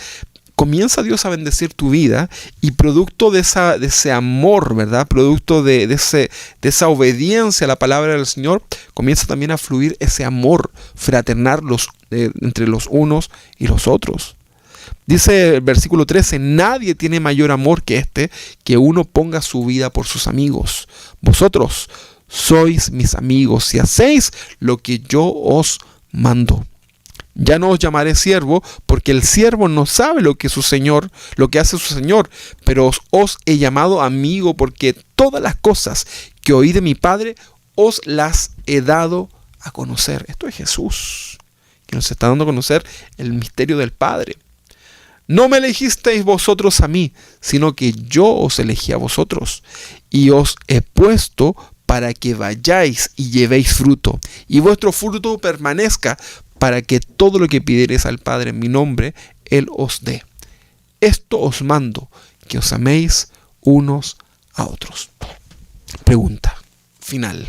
comienza Dios a bendecir tu vida, y producto de ese amor, ¿verdad? Producto de esa obediencia a la palabra del Señor, comienza también a fluir ese amor fraternal entre los unos y los otros. Dice el versículo 13, nadie tiene mayor amor que este, que uno ponga su vida por sus amigos. Vosotros sois mis amigos si hacéis lo que yo os mando. Ya no os llamaré siervo, porque el siervo no sabe lo que hace su señor, pero os he llamado amigo, porque todas las cosas que oí de mi Padre os las he dado a conocer. Esto es Jesús, que nos está dando a conocer el misterio del Padre. No me elegisteis vosotros a mí, sino que yo os elegí a vosotros, y os he puesto para que vayáis y llevéis fruto, y vuestro fruto permanezca, para que todo lo que pidiereis al Padre en mi nombre, Él os dé. Esto os mando, que os améis unos a otros. Pregunta final.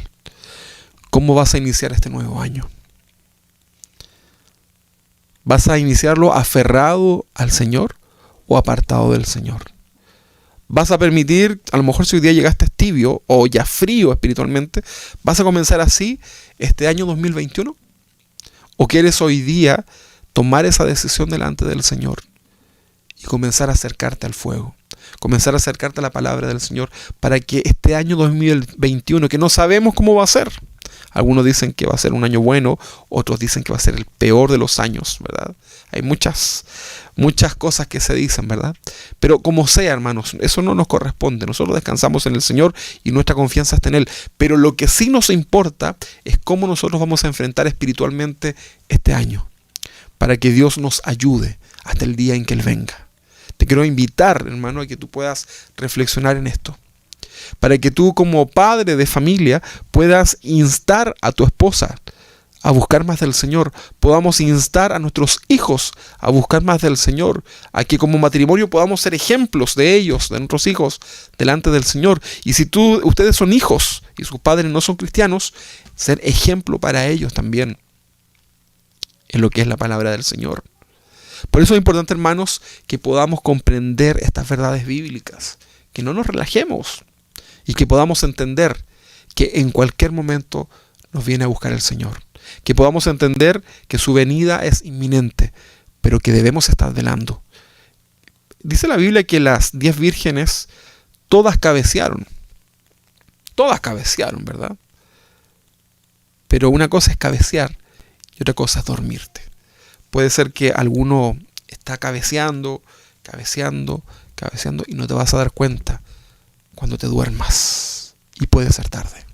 cómo vas a iniciar este nuevo año. ¿Vas a iniciarlo aferrado al Señor o apartado del Señor? ¿Vas a permitir, a lo mejor si hoy día llegaste tibio o ya frío espiritualmente, vas a comenzar así este año 2021? ¿O quieres hoy día tomar esa decisión delante del Señor y comenzar a acercarte al fuego? Comenzar a acercarte a la palabra del Señor para que este año 2021, que no sabemos cómo va a ser, algunos dicen que va a ser un año bueno, otros dicen que va a ser el peor de los años, ¿verdad? Hay muchas cosas que se dicen, ¿verdad? Pero como sea, hermanos, eso no nos corresponde. Nosotros descansamos en el Señor y nuestra confianza está en Él. Pero lo que sí nos importa es cómo nosotros vamos a enfrentar espiritualmente este año, para que Dios nos ayude hasta el día en que Él venga. Te quiero invitar, hermano, a que tú puedas reflexionar en esto, para que tú como padre de familia puedas instar a tu esposa a buscar más del Señor, podamos instar a nuestros hijos a buscar más del Señor, a que como matrimonio podamos ser ejemplos de ellos, de nuestros hijos, delante del Señor. Y si ustedes son hijos y sus padres no son cristianos, ser ejemplo para ellos también en lo que es la palabra del Señor. Por eso es importante, hermanos, que podamos comprender estas verdades bíblicas, que no nos relajemos y que podamos entender que en cualquier momento nos viene a buscar el Señor. Que podamos entender que su venida es inminente, pero que debemos estar velando. Dice la Biblia que las 10 vírgenes todas cabecearon. Todas cabecearon, ¿verdad? Pero una cosa es cabecear y otra cosa es dormirte. Puede ser que alguno está cabeceando y no te vas a dar cuenta cuando te duermas. Y puede ser tarde.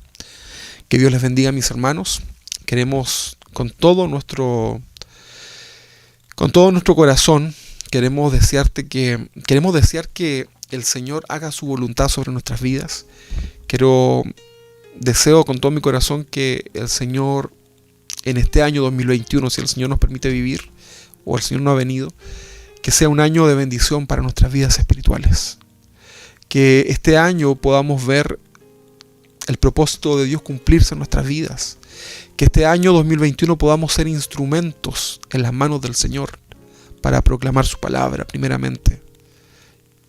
Que Dios les bendiga, mis hermanos. Queremos con todo nuestro corazón, queremos desear que el Señor haga su voluntad sobre nuestras vidas. Deseo con todo mi corazón que el Señor en este año 2021, si el Señor nos permite vivir o el Señor no ha venido, que sea un año de bendición para nuestras vidas espirituales. Que este año podamos ver el propósito de Dios cumplirse en nuestras vidas. Que este año 2021 podamos ser instrumentos en las manos del Señor para proclamar su palabra primeramente.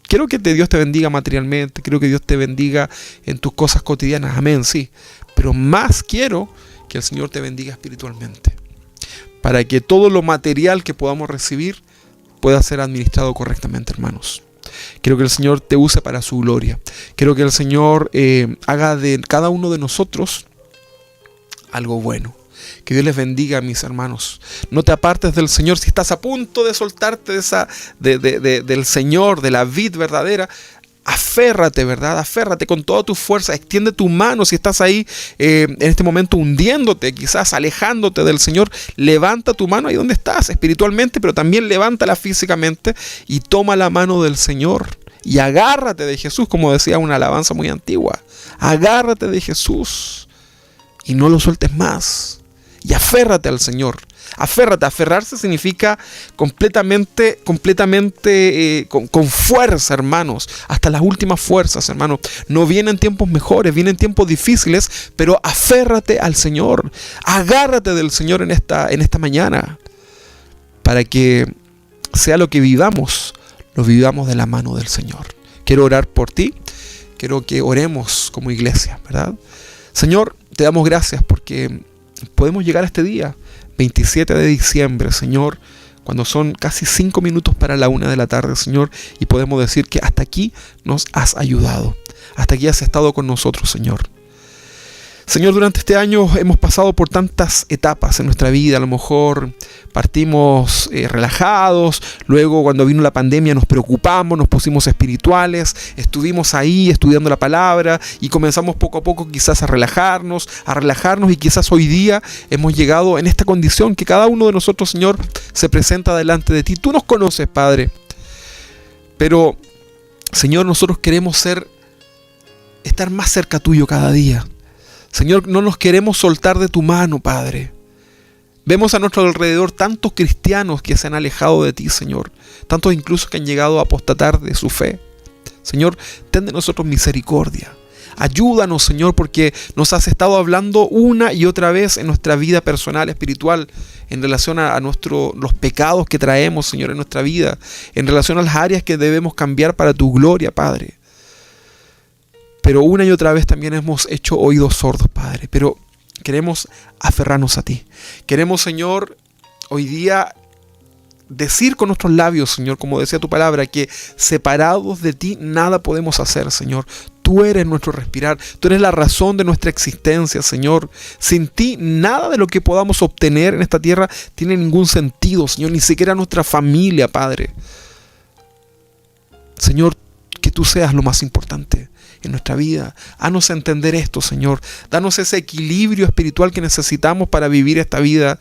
Quiero que Dios te bendiga materialmente, quiero que Dios te bendiga en tus cosas cotidianas, amén, sí. Pero más quiero que el Señor te bendiga espiritualmente, para que todo lo material que podamos recibir pueda ser administrado correctamente, hermanos. Quiero que el Señor te use para su gloria. Quiero que el Señor haga de cada uno de nosotros algo bueno. Que Dios les bendiga, mis hermanos. No te apartes del Señor. Si estás a punto de soltarte del Señor, de la vid verdadera, aférrate, ¿verdad? Aférrate con toda tu fuerza. Extiende tu mano si estás ahí en este momento hundiéndote, quizás alejándote del Señor. Levanta tu mano ahí donde estás espiritualmente, pero también levántala físicamente y toma la mano del Señor. Y agárrate de Jesús, como decía una alabanza muy antigua. Agárrate de Jesús y no lo sueltes más. Y aférrate al Señor. Aférrate. Aferrarse significa completamente con fuerza, hermanos. Hasta las últimas fuerzas, hermanos. No vienen tiempos mejores, vienen tiempos difíciles, pero aférrate al Señor. Agárrate del Señor en esta mañana, para que sea lo que vivamos, lo vivamos de la mano del Señor. Quiero orar por ti. Quiero que oremos como iglesia, ¿verdad? Señor, te damos gracias porque podemos llegar a este día, 27 de diciembre, Señor, cuando son casi 5 minutos para la 1 de la tarde, Señor, y podemos decir que hasta aquí nos has ayudado, hasta aquí has estado con nosotros, Señor. Señor, durante este año hemos pasado por tantas etapas en nuestra vida. A lo mejor partimos relajados, luego cuando vino la pandemia nos preocupamos, nos pusimos espirituales, estuvimos ahí estudiando la palabra y comenzamos poco a poco quizás a relajarnos y quizás hoy día hemos llegado en esta condición que cada uno de nosotros, Señor, se presenta delante de ti. Tú nos conoces, Padre, pero, Señor, nosotros queremos estar más cerca tuyo cada día. Señor, no nos queremos soltar de tu mano, Padre. Vemos a nuestro alrededor tantos cristianos que se han alejado de ti, Señor. Tantos incluso que han llegado a apostatar de su fe. Señor, ten de nosotros misericordia. Ayúdanos, Señor, porque nos has estado hablando una y otra vez en nuestra vida personal, espiritual, en relación a los pecados que traemos, Señor, en nuestra vida, en relación a las áreas que debemos cambiar para tu gloria, Padre. Pero una y otra vez también hemos hecho oídos sordos, Padre. Pero queremos aferrarnos a ti. Queremos, Señor, hoy día decir con nuestros labios, Señor, como decía tu palabra, que separados de ti nada podemos hacer, Señor. Tú eres nuestro respirar, tú eres la razón de nuestra existencia, Señor. Sin ti nada de lo que podamos obtener en esta tierra tiene ningún sentido, Señor, ni siquiera nuestra familia, Padre. Señor, que tú seas lo más importante en nuestra vida. Haznos entender esto, Señor. Danos ese equilibrio espiritual que necesitamos para vivir esta vida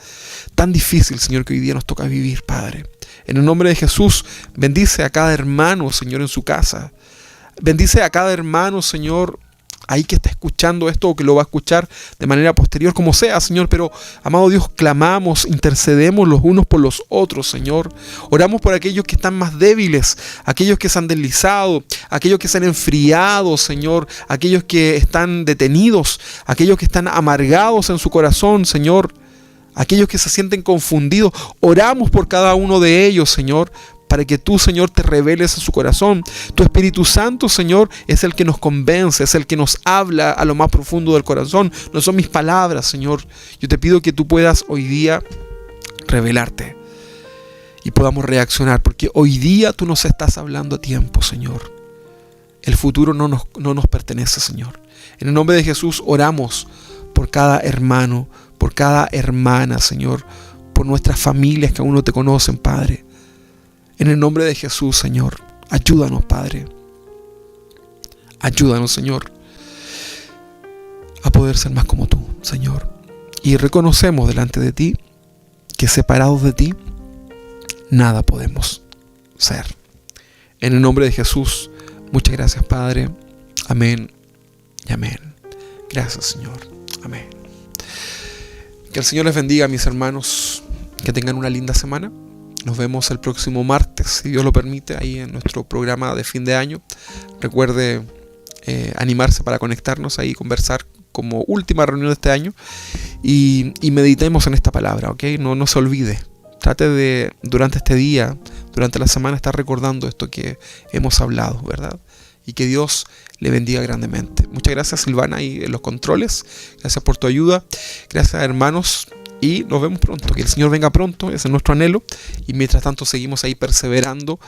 tan difícil, Señor, que hoy día nos toca vivir, Padre. En el nombre de Jesús, bendice a cada hermano, Señor, en su casa. Bendice a cada hermano, Señor, ahí que está escuchando esto o que lo va a escuchar de manera posterior, como sea, Señor. Pero, amado Dios, clamamos, intercedemos los unos por los otros, Señor. Oramos por aquellos que están más débiles, aquellos que se han deslizado, aquellos que se han enfriado, Señor, aquellos que están detenidos, aquellos que están amargados en su corazón, Señor, aquellos que se sienten confundidos. Oramos por cada uno de ellos, Señor, para que tú, Señor, te reveles a su corazón. Tu Espíritu Santo, Señor, es el que nos convence, es el que nos habla a lo más profundo del corazón. No son mis palabras, Señor. Yo te pido que tú puedas hoy día revelarte y podamos reaccionar, porque hoy día tú nos estás hablando a tiempo, Señor. El futuro no nos pertenece, Señor. En el nombre de Jesús oramos por cada hermano, por cada hermana, Señor, por nuestras familias que aún no te conocen, Padre. En el nombre de Jesús, Señor, ayúdanos, Padre. Ayúdanos, Señor, a poder ser más como tú, Señor. Y reconocemos delante de ti que separados de ti, nada podemos ser. En el nombre de Jesús, muchas gracias, Padre. Amén y amén. Gracias, Señor. Amén. Que el Señor les bendiga, mis hermanos. Que tengan una linda semana. Nos vemos el próximo martes, si Dios lo permite, ahí en nuestro programa de fin de año. Recuerde animarse para conectarnos ahí y conversar como última reunión de este año. Y meditemos en esta palabra, ¿ok? No se olvide. Trate de, durante este día, durante la semana, estar recordando esto que hemos hablado, ¿verdad? Y que Dios le bendiga grandemente. Muchas gracias, Silvana, ahí en los controles. Gracias por tu ayuda. Gracias, hermanos. Y nos vemos pronto, que el Señor venga pronto, ese es nuestro anhelo. Y mientras tanto seguimos ahí perseverando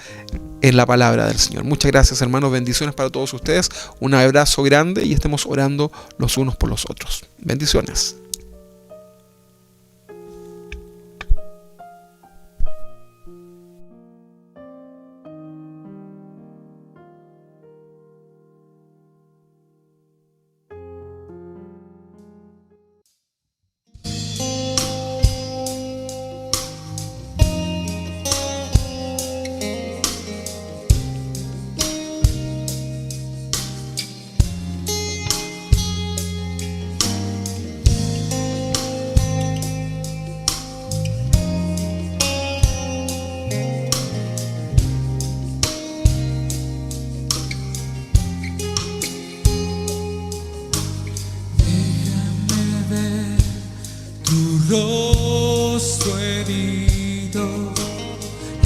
en la palabra del Señor. Muchas gracias, hermanos, bendiciones para todos ustedes. Un abrazo grande y estemos orando los unos por los otros. Bendiciones. Rostro herido,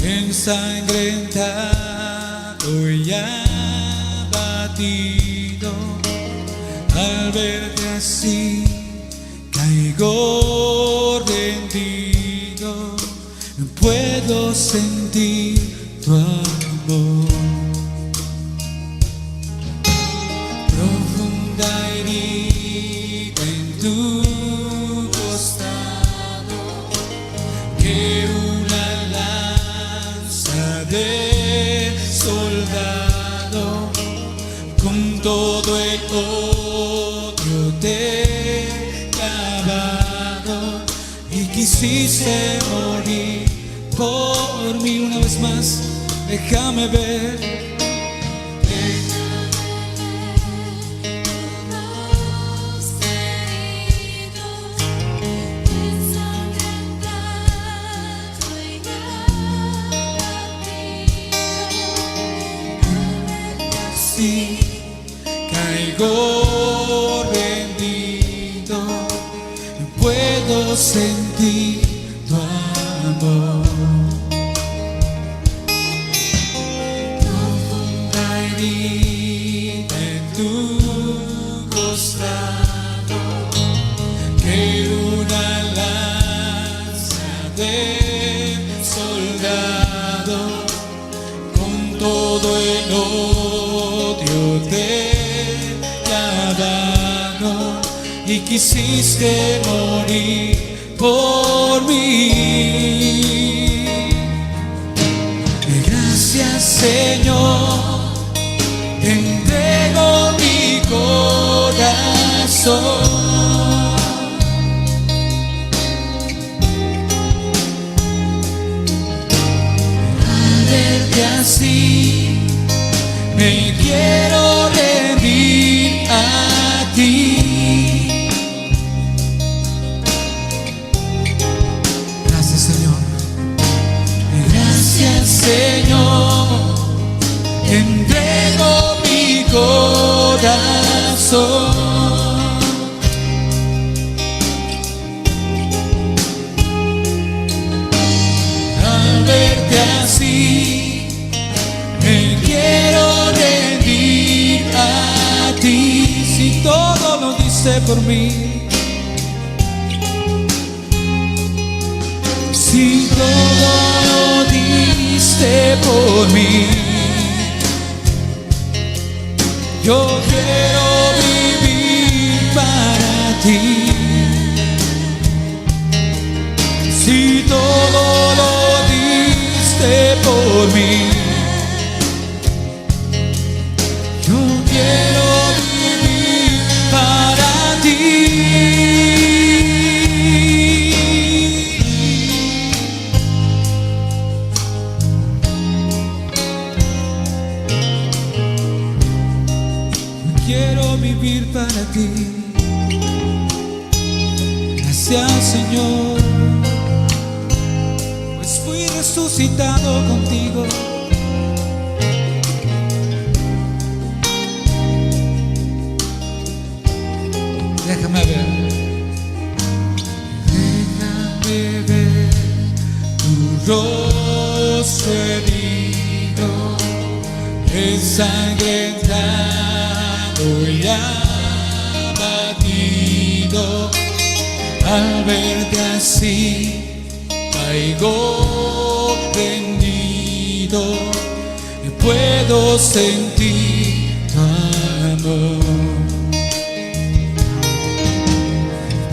ensangrentado y abatido. Al verte así, caigo rendido. Puedo sentir tu amor. Profunda herida en tu de soldado, con todo el odio te clavado, y quisiste morir por mí una vez más. Déjame ver. Caigo puedo sentir tu amor. Profunda herida en tu costado, que una lanza de soldado con todo el odio te clavaron y quisiste morir por mí. Gracias, Señor, te entrego mi corazón. Al verte así, me quiero rendir a ti. Gracias, Señor. Gracias, Señor, te entrego mi corazón. Al verte así, me quiero rendir a ti. Si todo lo diste por mí, si todo lo diste por mí, yo quiero vivir para ti. Si todo lo diste por mí, yo quiero vivir para ti. Quiero vivir para ti. Gracias, Señor, pues fui resucitado contigo. Déjame ver. Déjame ver tu rostro herido, ensangrentado y abatido. Al verte así, caigo rendido y puedo sentir tu amor.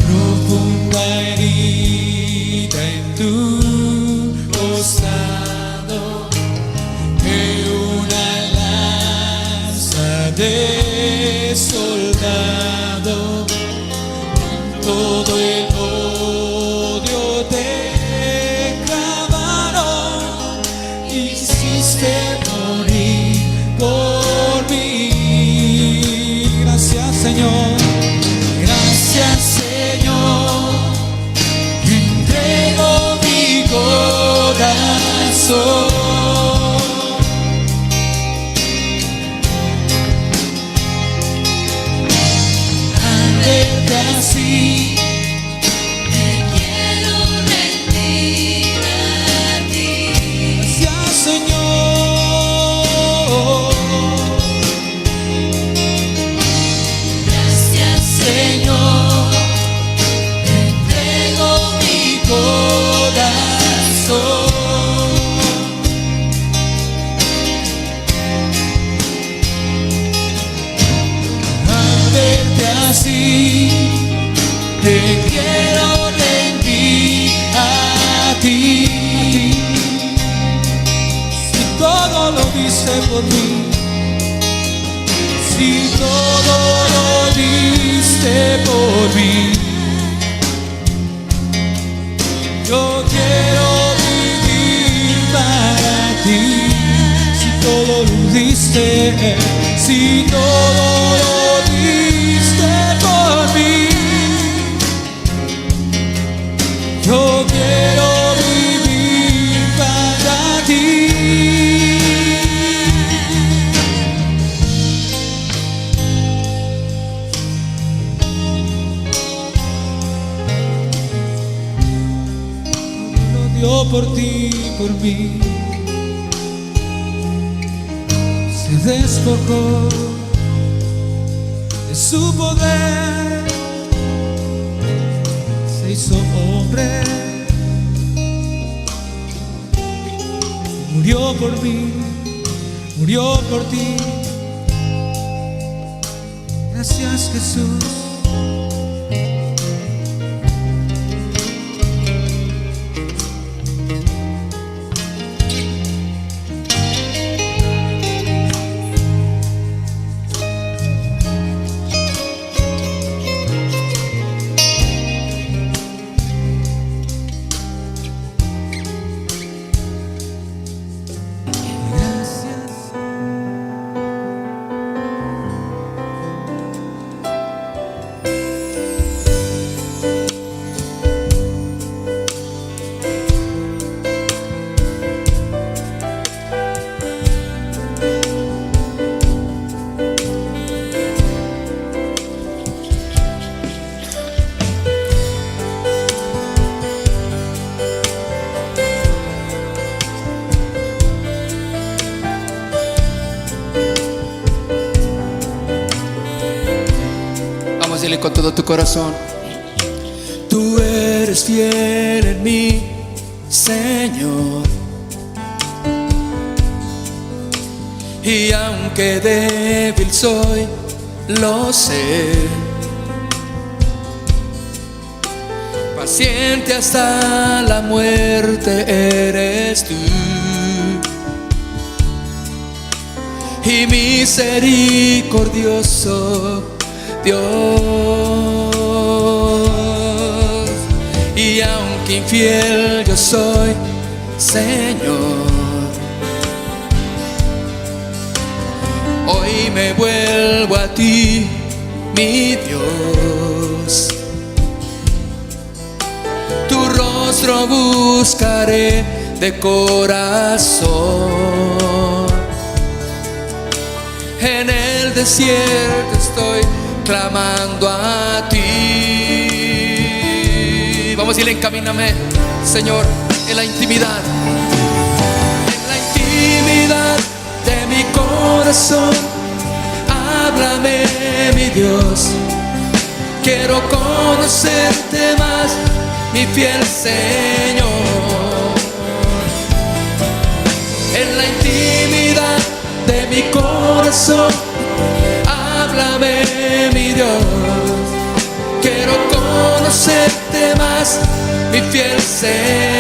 Profunda herida en tu costado, que una lanza de soldado con todo el odio te clavaron y hiciste morir por mí. Gracias, Señor. Gracias, Señor, te entrego mi corazón. Al verte así, me quiero rendir a ti. Gracias, Señor. Gracias, Señor, te entrego mi corazón. Al verte así, te quiero rendir a ti. Si todo lo diste por mí, si todo lo diste por mí, yo quiero vivir para ti. Si todo lo diste, si todo lo diste por mí, yo quiero vivir para ti. murió por ti, por mí. Se despojó de su poder, se hizo hombre, murió por mí, murió por ti. Gracias, Jesús. Dile con todo tu corazón: Tú eres fiel en mí, Señor, y aunque débil soy, lo sé. Paciente hasta la muerte eres tú, y misericordioso Dios. Y aunque infiel yo soy, Señor, hoy me vuelvo a ti, mi Dios. Tu rostro buscaré de corazón. En el desierto estoy clamando a ti. Vamos a decirle: encamíname, Señor, en la intimidad. En la intimidad de mi corazón, háblame, mi Dios. Quiero conocerte más, mi fiel Señor. En la intimidad de mi corazón, háblame, mi Dios. Quiero conocerte más, mi fiel Señor.